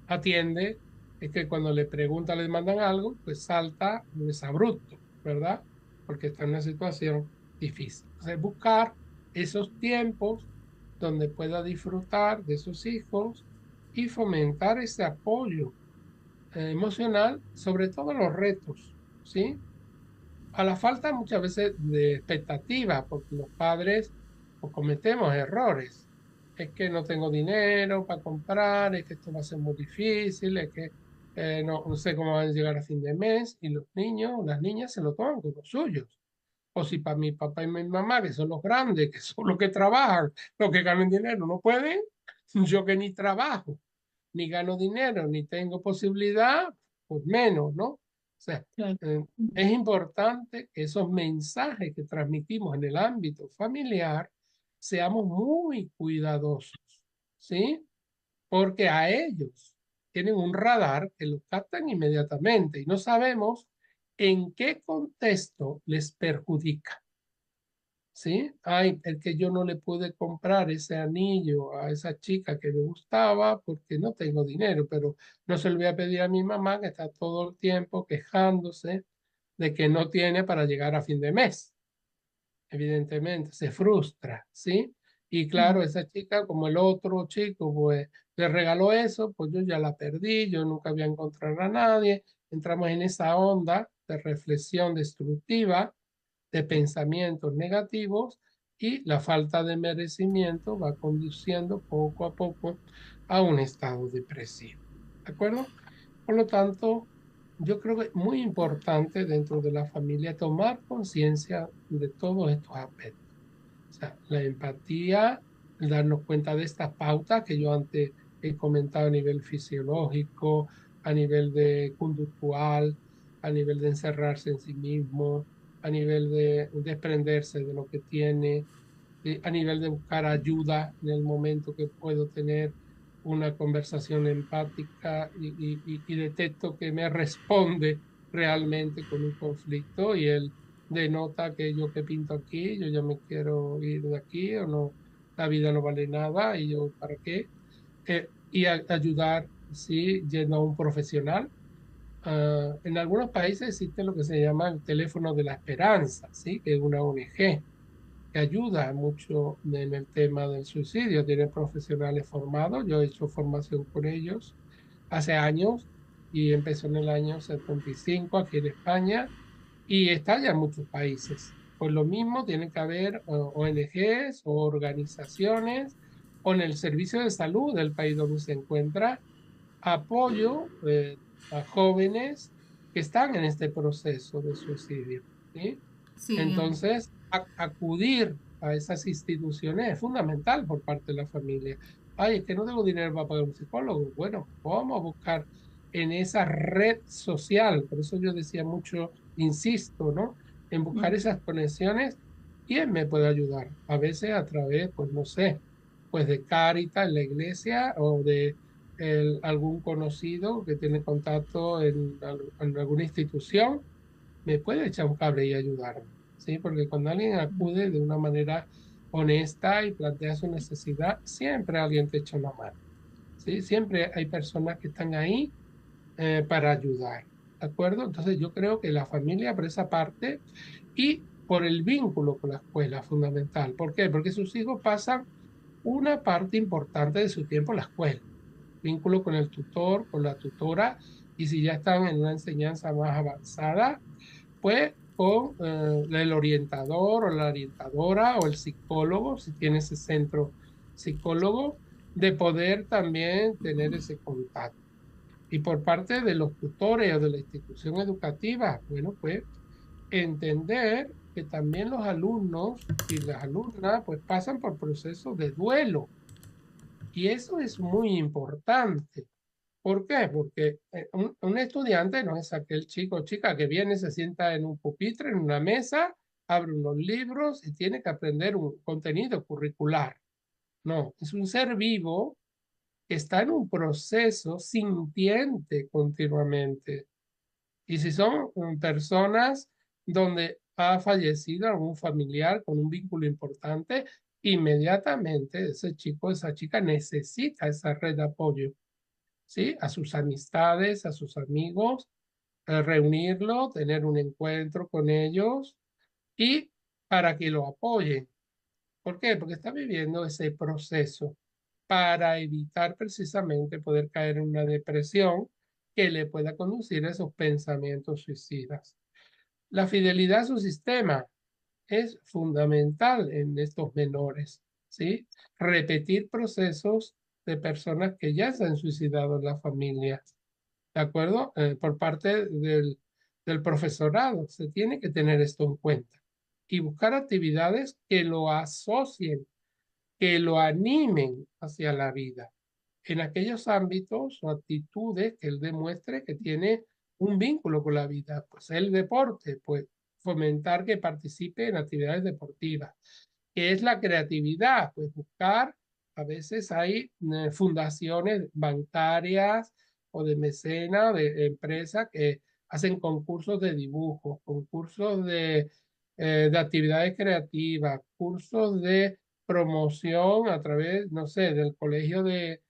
atiende es que cuando le preguntan, le mandan algo, pues salta, es abrupto, ¿verdad? Porque está en una situación difícil. Entonces, buscar esos tiempos donde pueda disfrutar de sus hijos y fomentar ese apoyo emocional, sobre todo los retos, ¿sí? A la falta muchas veces de expectativa, porque los padres pues, cometemos errores. Es que no tengo dinero para comprar, es que esto va a ser muy difícil, es que no sé cómo van a llegar a fin de mes, y los niños o las niñas se lo toman como suyos. O si para mi papá y mi mamá, que son los grandes, que son los que trabajan, los que ganan dinero, no pueden, yo que ni trabajo, ni gano dinero, ni tengo posibilidad, pues menos, ¿no? O sea, Claro. eh, es importante que esos mensajes que transmitimos en el ámbito familiar seamos muy cuidadosos, ¿sí? Porque a ellos tienen un radar que lo captan inmediatamente y no sabemos en qué contexto les perjudica. ¿Sí? Ay, el que yo no le pude comprar ese anillo a esa chica que me gustaba porque no tengo dinero, pero no se lo voy a pedir a mi mamá que está todo el tiempo quejándose de que no tiene para llegar a fin de mes. Evidentemente, se frustra, ¿sí? Y claro, esa chica, como el otro chico, pues le regaló eso, pues yo ya la perdí, yo nunca voy a encontrar a nadie. Entramos en esa onda de reflexión destructiva de pensamientos negativos y la falta de merecimiento va conduciendo poco a poco a un estado depresivo. ¿De acuerdo? Por lo tanto, yo creo que es muy importante dentro de la familia tomar conciencia de todos estos aspectos. O sea, la empatía, el darnos cuenta de estas pautas que yo antes he comentado a nivel fisiológico, a nivel de conductual, a nivel de encerrarse en sí mismo, a nivel de desprenderse de lo que tiene, a nivel de buscar ayuda en el momento que puedo tener una conversación empática y detecto que me responde realmente con un conflicto y él denota que yo que pinto aquí, yo ya me quiero ir de aquí o no, la vida no vale nada y yo para qué. Ayudar, sí, yendo a un profesional. En algunos países existe lo que se llama el teléfono de la esperanza, ¿sí? Que es una ONG que ayuda mucho en el tema del suicidio. Tienen profesionales formados, yo he hecho formación con ellos hace años y empezó en el año 75 aquí en España y está ya en muchos países. Pues lo mismo tiene que haber ONGs o organizaciones o en el servicio de salud del país donde se encuentra apoyo a jóvenes que están en este proceso de suicidio, ¿sí? Sí, Entonces, acudir a esas instituciones es fundamental por parte de la familia. Ay, es que no tengo dinero para pagar un psicólogo. Bueno, vamos a buscar en esa red social. Por eso yo decía mucho, insisto, ¿no? En buscar esas conexiones. ¿Quién me puede ayudar? A veces a través, pues no sé, pues de Cáritas en la iglesia o de algún conocido que tiene contacto en alguna institución me puede echar un cable y ayudarme, ¿sí? Porque cuando alguien acude de una manera honesta y plantea su necesidad, siempre alguien te echa una mano, ¿sí? Siempre hay personas que están ahí para ayudar, ¿de acuerdo? Entonces yo creo que la familia por esa parte y por el vínculo con la escuela fundamental. ¿Por qué? Porque sus hijos pasan una parte importante de su tiempo en la escuela, vínculo con el tutor, con la tutora, y si ya están en una enseñanza más avanzada, pues con el orientador o la orientadora o el psicólogo, si tiene ese centro psicólogo, de poder también tener ese contacto. Y por parte de los tutores o de la institución educativa, bueno, pues entender que también los alumnos y las alumnas pues pasan por procesos de duelo. Y eso es muy importante. ¿Por qué? Porque un estudiante no es aquel chico o chica que viene, se sienta en un pupitre, en una mesa, abre unos libros y tiene que aprender un contenido curricular. No, es un ser vivo que está en un proceso sintiente continuamente. Y si son personas donde ha fallecido algún familiar con un vínculo importante, inmediatamente ese chico, esa chica necesita esa red de apoyo, ¿sí? A sus amistades, a sus amigos, reunirlo, tener un encuentro con ellos y para que lo apoyen. ¿Por qué? Porque está viviendo ese proceso para evitar precisamente poder caer en una depresión que le pueda conducir a esos pensamientos suicidas. La fidelidad a su sistema es fundamental en estos menores, ¿sí? Repetir procesos de personas que ya se han suicidado en la familia, ¿de acuerdo? Por parte del profesorado, se tiene que tener esto en cuenta y buscar actividades que lo asocien, que lo animen hacia la vida en aquellos ámbitos o actitudes que él demuestre que tiene un vínculo con la vida. Pues el deporte, pues fomentar que participe en actividades deportivas. ¿Qué es la creatividad? Pues buscar, a veces hay fundaciones bancarias o de mecena, de empresas que hacen concursos de dibujo, concursos de actividades creativas, cursos de promoción a través, no sé, del colegio de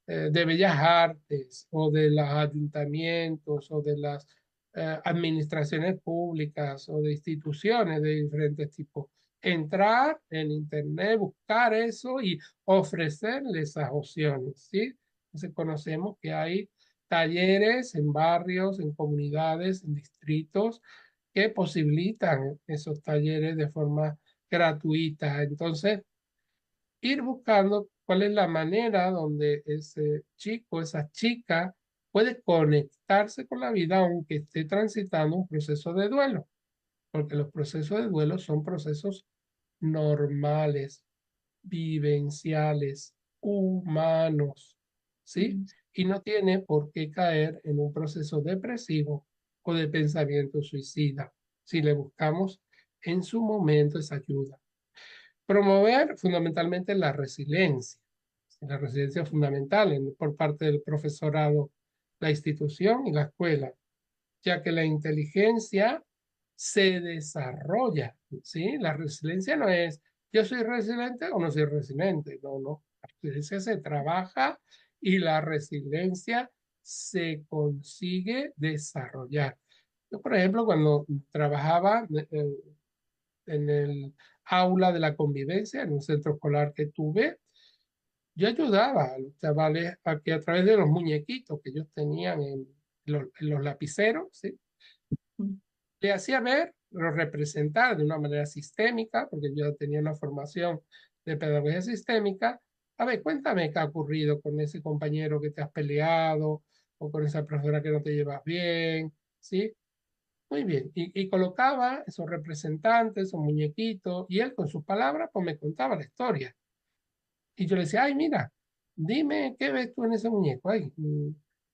Bellas Artes o de los ayuntamientos o de las administraciones públicas o de instituciones de diferentes tipos. Entrar en Internet, buscar eso y ofrecerles esas opciones, ¿sí? Entonces conocemos que hay talleres en barrios, en comunidades, en distritos que posibilitan esos talleres de forma gratuita. Entonces, ir buscando cuál es la manera donde ese chico, esa chica puede conectarse con la vida aunque esté transitando un proceso de duelo, porque los procesos de duelo son procesos normales, vivenciales, humanos, ¿sí? Mm. Y no tiene por qué caer en un proceso depresivo o de pensamiento suicida si le buscamos en su momento esa ayuda. Promover fundamentalmente la resiliencia fundamental por parte del profesorado, la institución y la escuela, ya que la inteligencia se desarrolla, ¿sí? La resiliencia no es yo soy resiliente o no soy resiliente, no, no. La resiliencia se trabaja y la resiliencia se consigue desarrollar. Yo, por ejemplo, cuando trabajaba en el aula de la convivencia, en un centro escolar que tuve, yo ayudaba a los chavales a que a través de los muñequitos que ellos tenían en los lapiceros, ¿sí? Mm. Le hacía ver, lo representar de una manera sistémica, porque yo tenía una formación de pedagogía sistémica. A ver, cuéntame qué ha ocurrido con ese compañero que te has peleado o con esa profesora que no te llevas bien, ¿sí? Muy bien, y colocaba esos representantes, esos muñequitos, y él con sus palabras pues me contaba la historia. Y yo le decía, ay, mira, dime qué ves tú en ese muñeco, ay,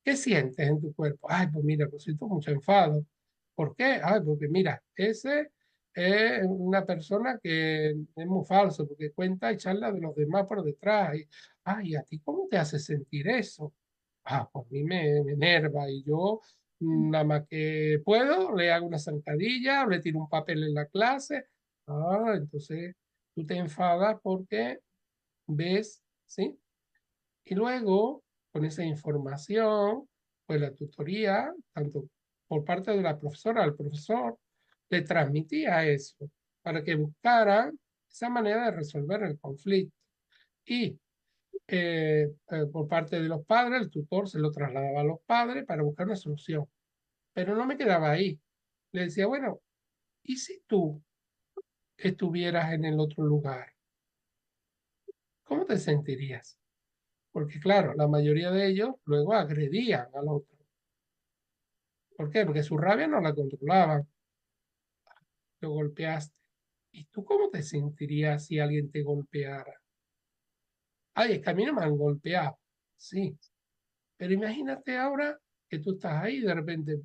¿qué sientes en tu cuerpo? Ay, pues mira, pues siento mucho enfado. ¿Por qué? Ay, porque mira, ese es una persona que es muy falso, porque cuenta y charla de los demás por detrás. Y, ay, ¿a ti cómo te hace sentir eso? Ah, pues a mí me enerva y yo nada más que puedo, le hago una zancadilla, le tiro un papel en la clase. Ah, entonces tú te enfadas porque ves, ¿sí? Y luego, con esa información, pues la tutoría, tanto por parte de la profesora al profesor, le transmitía eso para que buscara esa manera de resolver el conflicto. Y por parte de los padres, el tutor se lo trasladaba a los padres para buscar una solución. Pero no me quedaba ahí. Le decía, bueno, ¿y si tú estuvieras en el otro lugar? ¿Cómo te sentirías? Porque claro, la mayoría de ellos luego agredían al otro. ¿Por qué? Porque su rabia no la controlaban. Lo golpeaste. ¿Y tú cómo te sentirías si alguien te golpeara? Ay, es que a mí no me han golpeado. Sí, pero imagínate ahora que tú estás ahí y de repente,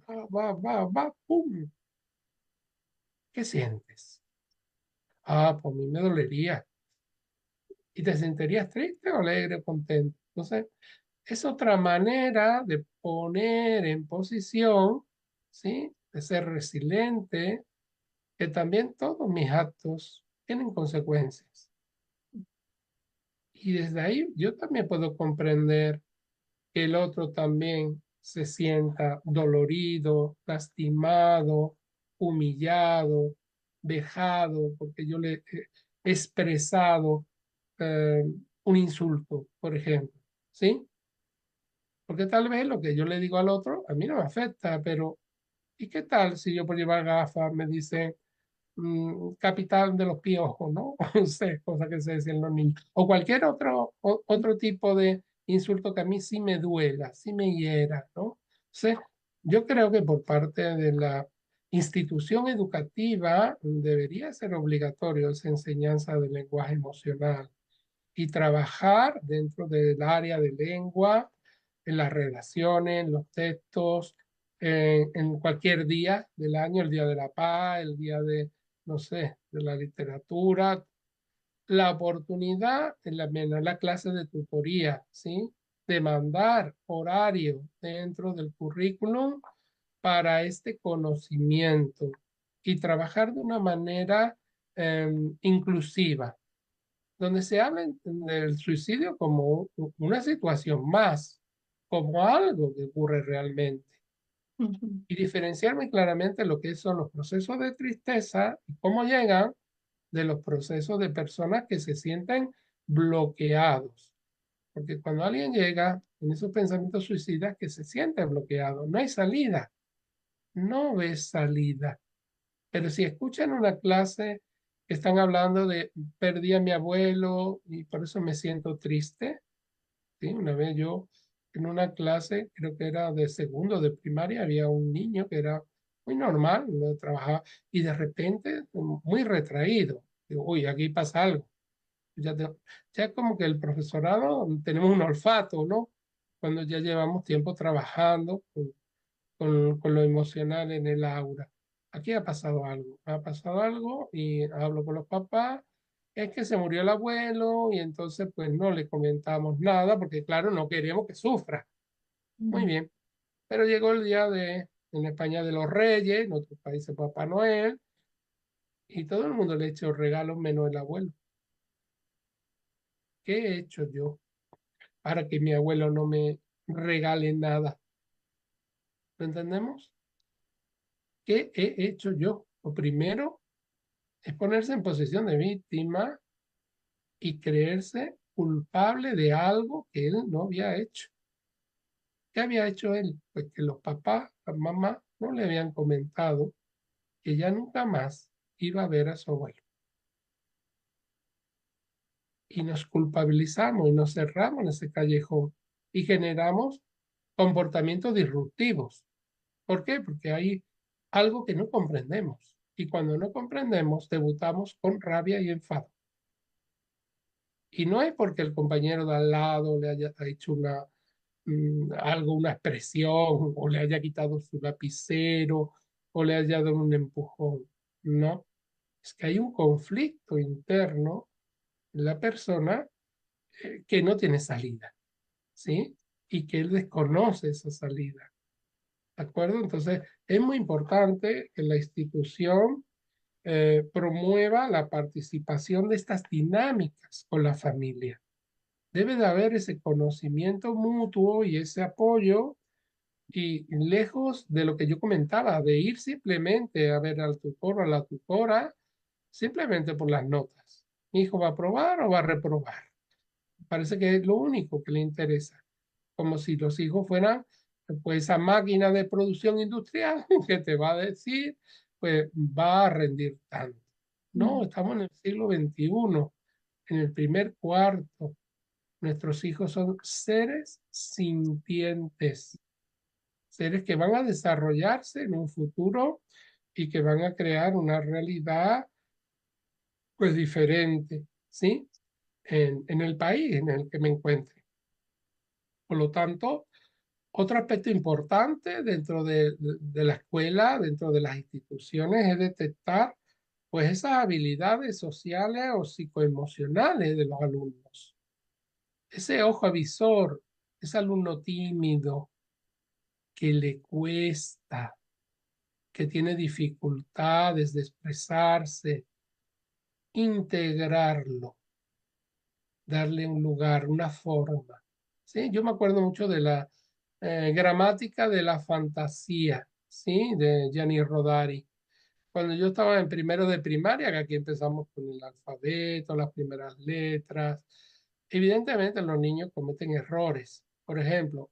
pum. ¿Qué sientes? Ah, pues a mí me dolería. ¿Y te sentirías triste o alegre o contento? Entonces, es otra manera de poner en posición, ¿sí? De ser resiliente, que también todos mis actos tienen consecuencias. Y desde ahí yo también puedo comprender que el otro también se sienta dolorido, lastimado, humillado, vejado, porque yo le he expresado un insulto, por ejemplo, ¿sí? Porque tal vez lo que yo le digo al otro a mí no me afecta, pero ¿y qué tal si yo por llevar gafas me dicen capitán de los piojos, ¿no? No sé, cosa que se decían los niños. O cualquier otro tipo de insulto que a mí sí me duela, sí me hiera, ¿no? Entonces, yo creo que por parte de la institución educativa debería ser obligatorio esa enseñanza del lenguaje emocional y trabajar dentro del área de lengua, en las redacciones, en los textos, en cualquier día del año, el día de la paz, el día de, no sé, de la literatura, la oportunidad en en la clase de tutoría, ¿sí? De mandar horario dentro del currículum para este conocimiento y trabajar de una manera inclusiva donde se habla del suicidio como una situación más, como algo que ocurre realmente, Ujú. y diferenciar muy claramente lo que son los procesos de tristeza y cómo llegan de los procesos de personas que se sienten bloqueados. Porque cuando alguien llega en esos pensamientos suicidas, que se siente bloqueado, no hay salida, no ves salida. Pero si escuchan una clase que están hablando de perdí a mi abuelo y por eso me siento triste, ¿sí? Una vez yo en una clase, creo que era de segundo de primaria, había un niño que era muy normal, no trabajaba, y de repente muy retraído. Digo, uy, aquí pasa algo. Ya, ya como que el profesorado tenemos un olfato, ¿no? Cuando ya llevamos tiempo trabajando con lo emocional en el aura. Aquí ha pasado algo y hablo con los papás, es que se murió el abuelo y entonces pues no le comentamos nada porque claro, no queríamos que sufra. Muy Ujú. bien, pero llegó el día en España de los Reyes, en otros países Papá Noel, y todo el mundo le echó regalos menos el abuelo. ¿Qué he hecho yo para que mi abuelo no me regale nada? ¿Lo entendemos? ¿Qué he hecho yo? Lo primero es ponerse en posición de víctima y creerse culpable de algo que él no había hecho. ¿Qué había hecho él? Pues que los papás, las mamás, no le habían comentado que ya nunca más iba a ver a su abuelo. Y nos culpabilizamos y nos cerramos en ese callejón y generamos comportamientos disruptivos. ¿Por qué? Porque hay algo que no comprendemos. Y cuando no comprendemos, debutamos con rabia y enfado. Y no es porque el compañero de al lado le haya hecho algo, una expresión, o le haya quitado su lapicero, o le haya dado un empujón. No, es que hay un conflicto interno en la persona que no tiene salida, ¿sí? Y que él desconoce esa salida, ¿de acuerdo? Entonces, es muy importante que la institución promueva la participación de estas dinámicas con la familia. Debe de haber ese conocimiento mutuo y ese apoyo y lejos de lo que yo comentaba, de ir simplemente a ver al tutor o a la tutora, simplemente por las notas. ¿Mi hijo va a aprobar o va a reprobar? Parece que es lo único que le interesa, como si los hijos fueran pues esa máquina de producción industrial que te va a decir, pues va a rendir tanto. No, Ujú. estamos en el siglo XXI, en el primer cuarto. Nuestros hijos son seres sintientes, seres que van a desarrollarse en un futuro y que van a crear una realidad pues diferente, ¿sí? En el país en el que me encuentre. Por lo tanto, otro aspecto importante dentro de la escuela, dentro de las instituciones, es detectar pues esas habilidades sociales o psicoemocionales de los alumnos. Ese ojo avisor, ese alumno tímido que le cuesta, que tiene dificultades de expresarse, integrarlo, darle un lugar, una forma. ¿Sí? Yo me acuerdo mucho de la gramática de la fantasía, ¿sí? De Gianni Rodari. Cuando yo estaba en primero de primaria, que aquí empezamos con el alfabeto, las primeras letras, evidentemente los niños cometen errores. Por ejemplo,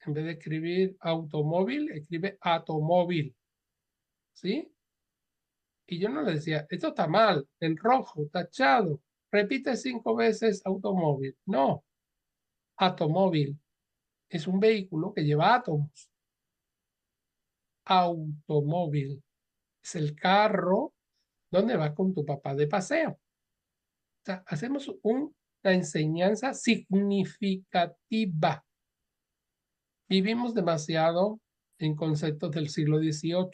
En vez de escribir automóvil, escribe atomóvil, ¿sí? Y yo no le decía, esto está mal, en rojo, tachado, repite 5 veces automóvil. No, atomóvil es un vehículo que lleva átomos. Automóvil es el carro donde vas con tu papá de paseo. O sea, hacemos una enseñanza significativa. Vivimos demasiado en conceptos del siglo XVIII,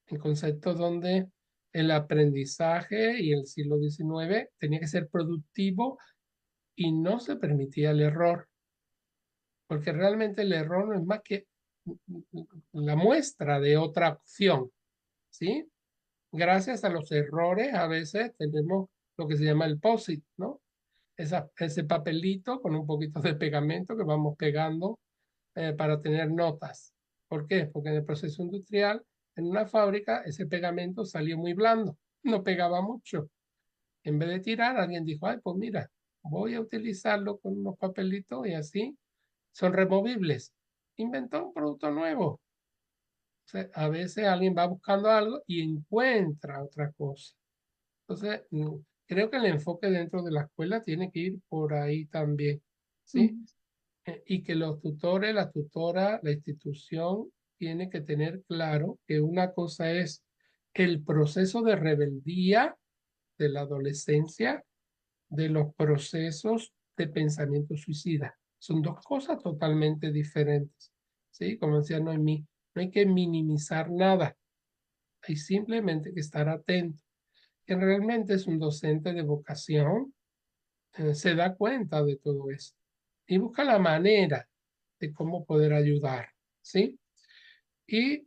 en conceptos donde el aprendizaje y el siglo XIX tenía que ser productivo y no se permitía el error, porque realmente el error no es más que la muestra de otra opción, ¿sí? Gracias a los errores a veces tenemos lo que se llama el POSIT, ¿no? Ese papelito con un poquito de pegamento que vamos pegando para tener notas. ¿Por qué? Porque en el proceso industrial, en una fábrica, ese pegamento salió muy blando, no pegaba mucho. En vez de tirar, alguien dijo, ay, pues mira, voy a utilizarlo con unos papelitos y así son removibles. Inventó un producto nuevo. O sea, a veces alguien va buscando algo y encuentra otra cosa. Entonces, creo que el enfoque dentro de la escuela tiene que ir por ahí también, ¿sí? Mm. Y que los tutores, la tutora, la institución tiene que tener claro que una cosa es el proceso de rebeldía de la adolescencia, de los procesos de pensamiento suicida. Son dos cosas totalmente diferentes, ¿sí? Como decía Noemí, no hay que minimizar nada, hay simplemente que estar atento. Quien realmente es un docente de vocación, se da cuenta de todo esto y busca la manera de cómo poder ayudar, ¿sí? Y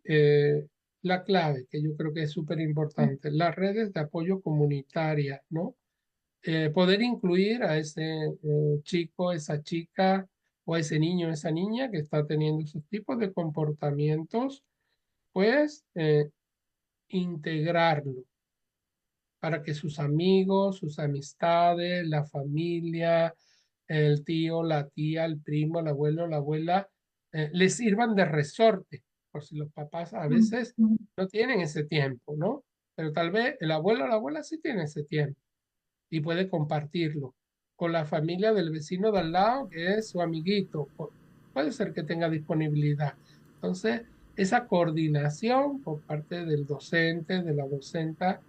la clave, que yo creo que es súper importante, las redes de apoyo comunitaria, ¿no? Poder incluir a ese chico, esa chica o a ese niño, esa niña que está teniendo esos tipos de comportamientos, pues integrarlo para que sus amigos, sus amistades, la familia, el tío, la tía, el primo, el abuelo, la abuela, les sirvan de resorte, por si los papás a Mm. veces Mm. no tienen ese tiempo, ¿no? Pero tal vez el abuelo o la abuela sí tiene ese tiempo y puede compartirlo con la familia del vecino de al lado, que es su amiguito. Puede ser que tenga disponibilidad. Entonces, esa coordinación por parte del docente, de la docenta,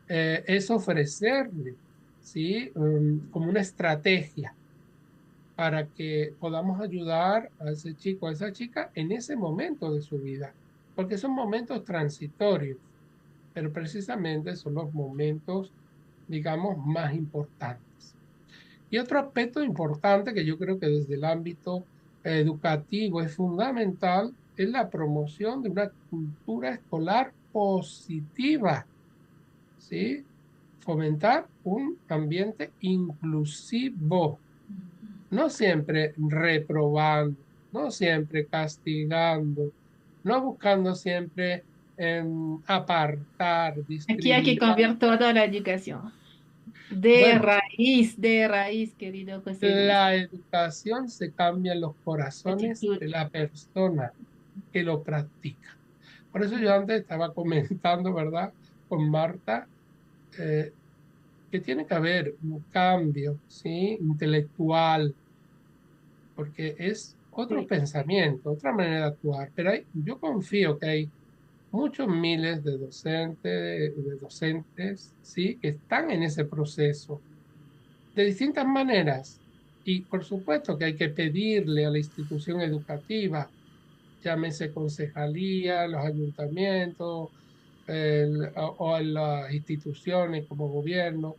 es ofrecerle, ¿sí? Como una estrategia para que podamos ayudar a ese chico, a esa chica en ese momento de su vida, porque son momentos transitorios, pero precisamente son los momentos, digamos, más importantes. Y otro aspecto importante que yo creo que desde el ámbito educativo es fundamental es la promoción de una cultura escolar positiva, ¿sí? Fomentar un ambiente inclusivo, no siempre reprobando, no siempre castigando, no buscando siempre apartar, Aquí hay que discriminar. cambiar toda la educación. Bueno, De raíz, querido José Luis. la educación se cambia en los corazones Actitud. de la persona que lo practica. Por eso yo antes estaba comentando, ¿verdad? Con Marta, eh, que tiene que haber un cambio, ¿sí? Intelectual, porque es otro Sí. pensamiento, otra manera de actuar. Pero yo confío que hay muchos miles de docentes, ¿sí? Que están en ese proceso de distintas maneras. Y por supuesto que hay que pedirle a la institución educativa, llámese concejalía, los ayuntamientos o a las instituciones como gobierno,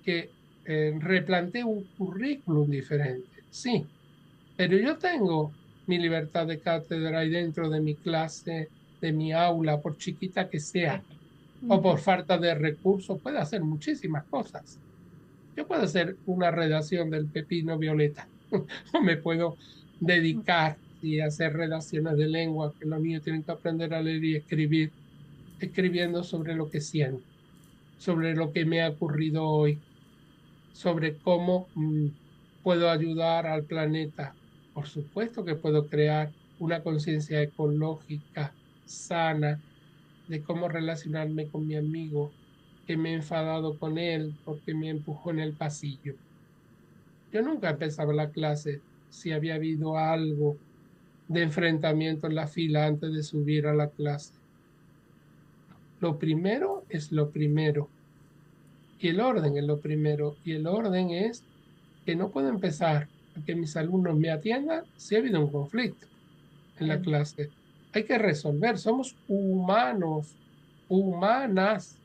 que replantee un currículum diferente. Sí, pero yo tengo mi libertad de cátedra ahí dentro de mi clase, de mi aula, por chiquita que sea, o por Ujú. falta de recursos, puedo hacer muchísimas cosas. Yo puedo hacer una redacción del pepino violeta, o me puedo dedicar y hacer redacciones de lengua, que los niños tienen que aprender a leer y escribir, escribiendo sobre lo que siento, sobre lo que me ha ocurrido hoy, sobre cómo puedo ayudar al planeta, Por supuesto que puedo crear una conciencia ecológica sana de cómo relacionarme con mi amigo que me he enfadado con él porque me empujó en el pasillo. Yo nunca empezaba la clase si había habido algo de enfrentamiento en la fila antes de subir a la clase. Lo primero es lo primero y el orden es lo primero y el orden es que no puedo empezar a que mis alumnos me atiendan si ha habido un conflicto en la clase. Hay que resolver, somos humanos, humanas.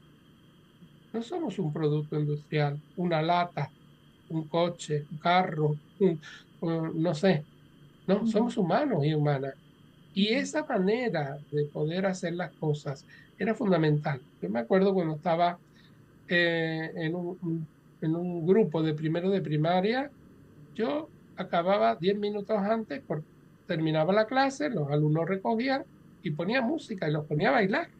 No somos un producto industrial, una lata, un coche, un carro, no sé. No, somos humanos y humanas. Y esa manera de poder hacer las cosas era fundamental. Yo me acuerdo cuando estaba en un grupo de primero de primaria, yo acababa 10 minutos antes, terminaba la clase, los alumnos recogían y ponía música y los ponía a bailar.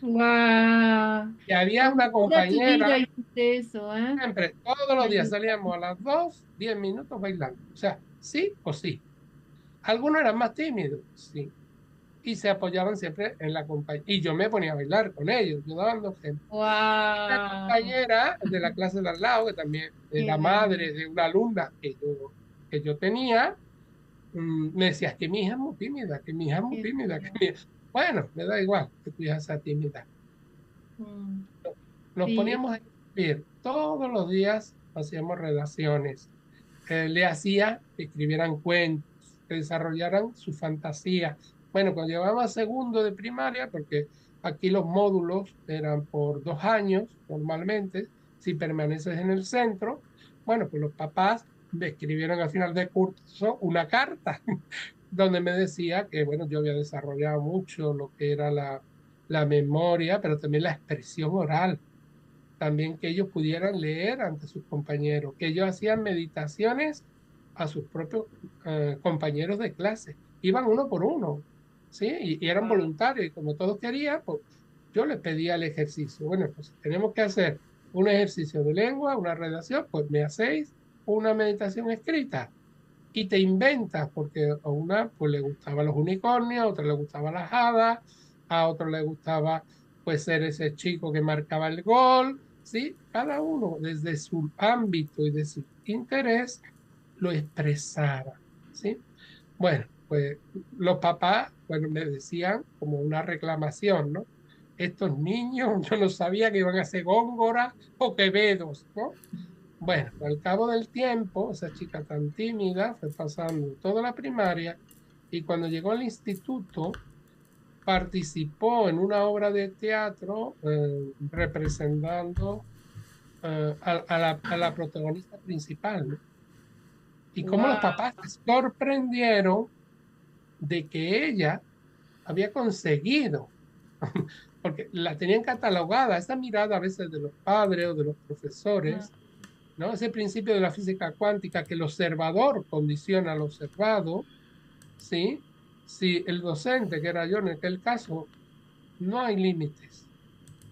Wow. Y había una Toda tu vida compañera, hiciste eso, ¿eh? siempre, todos los días Ayuda. salíamos a las 2, 10 minutos bailando. O sea, sí o sí. Algunos eran más tímidos, sí. Y se apoyaban siempre en la compañía. Y yo me ponía a bailar con ellos, yo dando ejemplos. La Wow. compañera de la clase de al lado, que también Qué era bello. madre de una alumna que yo tenía, me decía, "Es que mi hija es muy tímida, que mi hija es muy Qué tímida, que bello. Bueno, me da igual que tu hija sea tímida. Mm, Nos sí. poníamos a escribir todos los días, hacíamos redacciones. Le hacía que escribieran cuentos, que desarrollaran su fantasía. Bueno, cuando llevaba segundo de primaria, porque aquí los módulos eran por 2 años normalmente, si permaneces en el centro, bueno, pues los papás me escribieron al final de curso una carta donde me decía que, bueno, yo había desarrollado mucho lo que era la memoria, pero también la expresión oral, también que ellos pudieran leer ante sus compañeros, que ellos hacían meditaciones a sus propios compañeros de clase, iban uno por uno, ¿sí? Y eran Wow. voluntarios, y como todos querían, pues yo les pedía el ejercicio. Bueno, pues si tenemos que hacer un ejercicio de lengua, una redacción, pues me hacéis una meditación escrita y te inventas, porque a una pues le gustaban los unicornios, a otra le gustaban las hadas, a otro le gustaba pues ser ese chico que marcaba el gol, ¿sí? Cada uno desde su ámbito y de su interés lo expresaba, ¿sí? Bueno, pues los papás, bueno, me decían como una reclamación, ¿no? Estos niños, yo no sabía que iban a ser Góngora o Quevedos, ¿no? Bueno, al cabo del tiempo, esa chica tan tímida fue pasando toda la primaria y cuando llegó al instituto participó en una obra de teatro representando a la protagonista principal, ¿no? Y cómo los Wow. papás se sorprendieron de que ella había conseguido, porque la tenían catalogada, esa mirada a veces de los padres o de los profesores, ¿no? Ese principio de la física cuántica que el observador condiciona al observado, ¿sí? Si el docente, que era yo en aquel caso, no hay límites,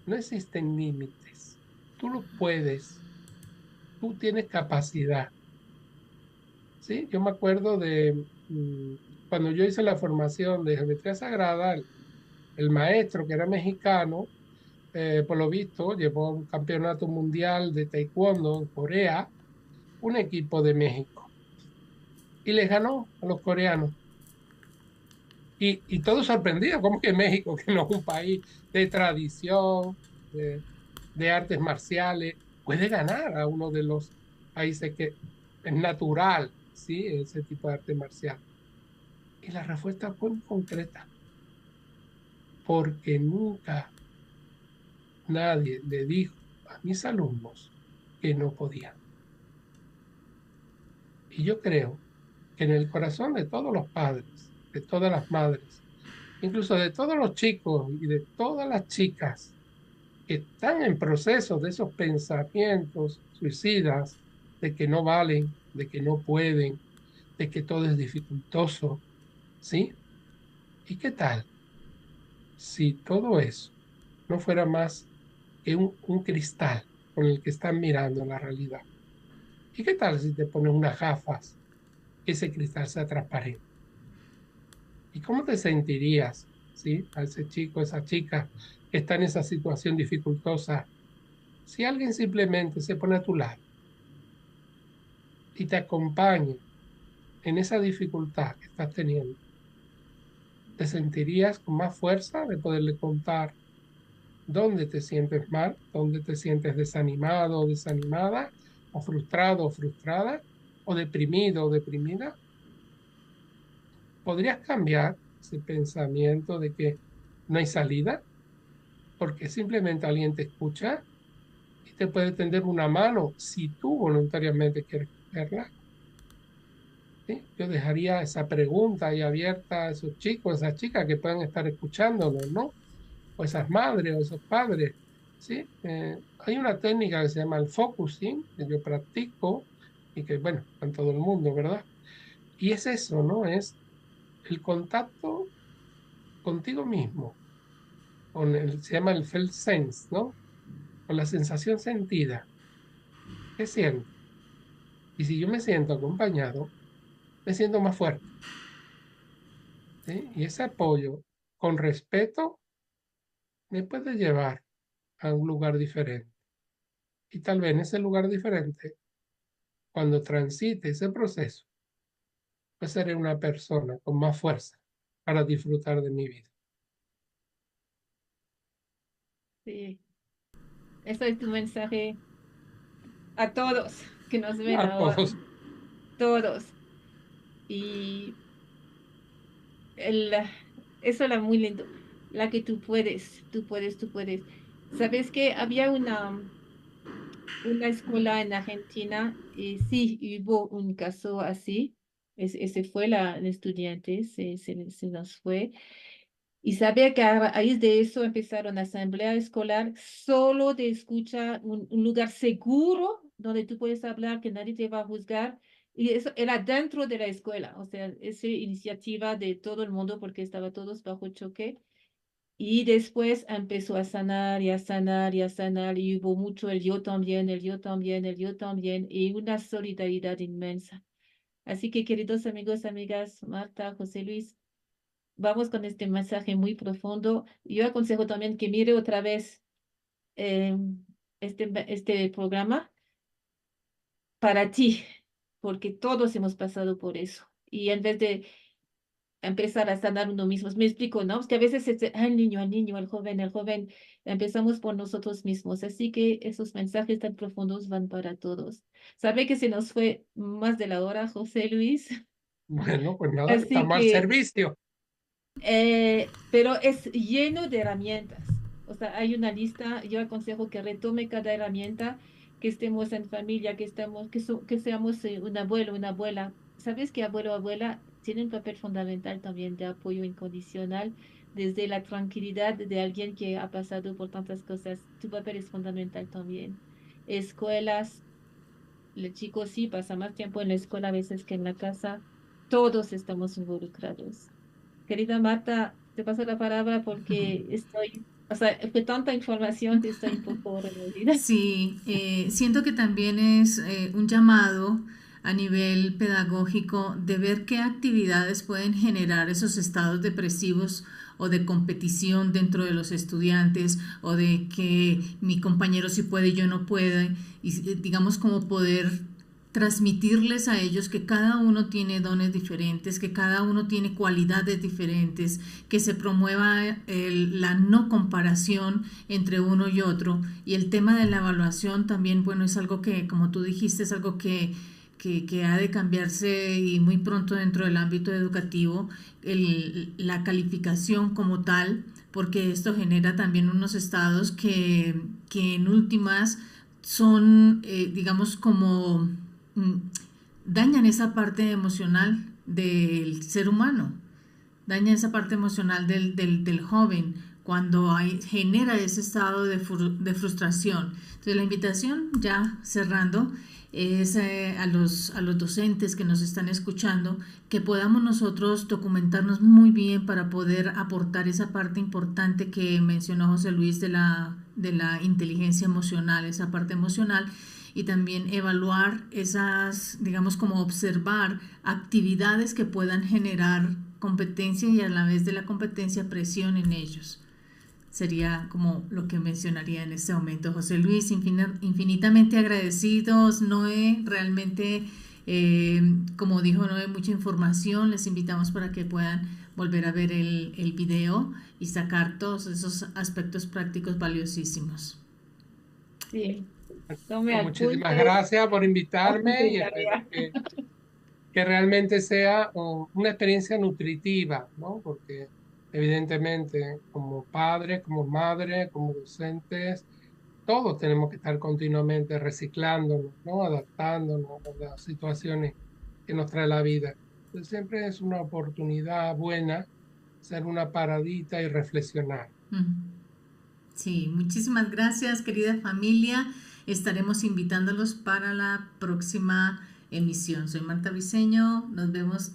no existen límites. Tú lo puedes, tú tienes capacidad, ¿sí? Yo me acuerdo de cuando yo hice la formación de geometría sagrada, el maestro, que era mexicano, por lo visto, llevó a un campeonato mundial de taekwondo en Corea, un equipo de México, y les ganó a los coreanos. Y todo sorprendido, como que México, que no es un país de tradición, de artes marciales, puede ganar a uno de los países que es natural, ¿sí? Ese tipo de arte marcial. Y la respuesta fue muy concreta, porque nunca nadie le dijo a mis alumnos que no podían. Y yo creo que en el corazón de todos los padres, de todas las madres, incluso de todos los chicos y de todas las chicas, que están en proceso de esos pensamientos suicidas, de que no valen, de que no pueden, de que todo es dificultoso, ¿sí? ¿Y qué tal si todo eso no fuera más que un cristal con el que están mirando la realidad? ¿Y qué tal si te pones unas gafas ese cristal sea transparente. ¿Y cómo te sentirías, ¿sí? A ese chico, esa chica que está en esa situación dificultosa, si alguien simplemente se pone a tu lado y te acompaña en esa dificultad que estás teniendo? ¿Te sentirías con más fuerza de poderle contar dónde te sientes mal, dónde te sientes desanimado o desanimada, o frustrado o frustrada, o deprimido o deprimida? ¿Podrías cambiar ese pensamiento de que no hay salida porque simplemente alguien te escucha y te puede tender una mano si tú voluntariamente quieres cogerla? ¿Sí? Yo dejaría esa pregunta ahí abierta a esos chicos, esas chicas que pueden estar escuchándonos, ¿no? O esas madres o esos padres, ¿sí? Hay una técnica que se llama el focusing, que yo practico y que, bueno, está en todo el mundo, ¿verdad? Y es eso, ¿no? Es el contacto contigo mismo, se llama el felt sense, ¿no? Con la sensación sentida. ¿Qué siento? Y si yo me siento acompañado, me siento más fuerte, ¿sí? Y ese apoyo con respeto me puede llevar a un lugar diferente. Y tal vez en ese lugar diferente, cuando transite ese proceso, pues seré una persona con más fuerza para disfrutar de mi vida. Sí, eso es tu mensaje a todos que nos ven A ahora, todos. todos. Y el, eso era muy lindo. La que tú puedes, tú puedes, tú puedes. ¿Sabes que había una escuela en Argentina y sí, hubo un caso así? Ese fue el estudiante, se nos fue. Y sabía que a raíz de eso empezaron asamblea escolar solo de escucha, un lugar seguro donde tú puedes hablar, que nadie te va a juzgar. Y eso era dentro de la escuela, o sea, esa iniciativa de todo el mundo porque estaba todos bajo choque. Y después empezó a sanar y a sanar y a sanar y hubo mucho el yo también, el yo también, el yo también y una solidaridad inmensa. Así que queridos amigos, amigas, Marta, José Luis, vamos con este mensaje muy profundo. Yo aconsejo también que mire otra vez eh, este programa para ti, porque todos hemos pasado por eso. Y en vez de empezar a sanar uno mismo, me explico, ¿no? Es que a veces es el niño, el joven, empezamos por nosotros mismos. Así que esos mensajes tan profundos van para todos. Sabe que se nos fue más de la hora, José Luis. Bueno, pues nada, Así estamos al que servicio. pero es lleno de herramientas. O sea, hay una lista, yo aconsejo que retome cada herramienta, que estemos en familia, que seamos un abuelo, una abuela. ¿Sabes que abuelo o abuela tienen un papel fundamental también de apoyo incondicional desde la tranquilidad de alguien que ha pasado por tantas cosas? Tu papel es fundamental también. Escuelas, el chico sí pasa más tiempo en la escuela a veces que en la casa. Todos estamos involucrados. Querida Marta, te paso la palabra porque o sea, fue tanta información, estoy un poco removida. Sí, siento que también es un llamado a nivel pedagógico de ver qué actividades pueden generar esos estados depresivos o de competición dentro de los estudiantes o de que mi compañero sí puede y yo no puedo y digamos como poder transmitirles a ellos que cada uno tiene dones diferentes, que cada uno tiene cualidades diferentes, que se promueva la no comparación entre uno y otro. Y el tema de la evaluación también, bueno, es algo que, como tú dijiste, es algo que ha de cambiarse y muy pronto dentro del ámbito educativo, la calificación como tal, porque esto genera también unos estados que en últimas son, digamos, como dañan esa parte emocional del ser humano, dañan esa parte emocional del joven cuando genera ese estado de frustración. Entonces la invitación, ya cerrando, es a los docentes que nos están escuchando que podamos nosotros documentarnos muy bien para poder aportar esa parte importante que mencionó José Luis de la inteligencia emocional, esa parte emocional, y también evaluar esas, digamos, como observar actividades que puedan generar competencia y a la vez de la competencia presión en ellos. Sería como lo que mencionaría en este momento. José Luis, infinitamente agradecidos. Noé, realmente, como dijo Noé, mucha información. Les invitamos para que puedan volver a ver el video y sacar todos esos aspectos prácticos valiosísimos. Sí, tome Muchísimas apuntes. gracias por invitarme y espero Tarea. que realmente sea una experiencia nutritiva, ¿no? Porque evidentemente como padres, como madres, como docentes, todos tenemos que estar continuamente reciclándonos, ¿no? Adaptándonos a las situaciones que nos trae la vida. Entonces, siempre es una oportunidad buena hacer una paradita y reflexionar. Sí, muchísimas gracias, querida familia. Estaremos invitándolos para la próxima emisión. Soy Marta Briceño. Nos vemos.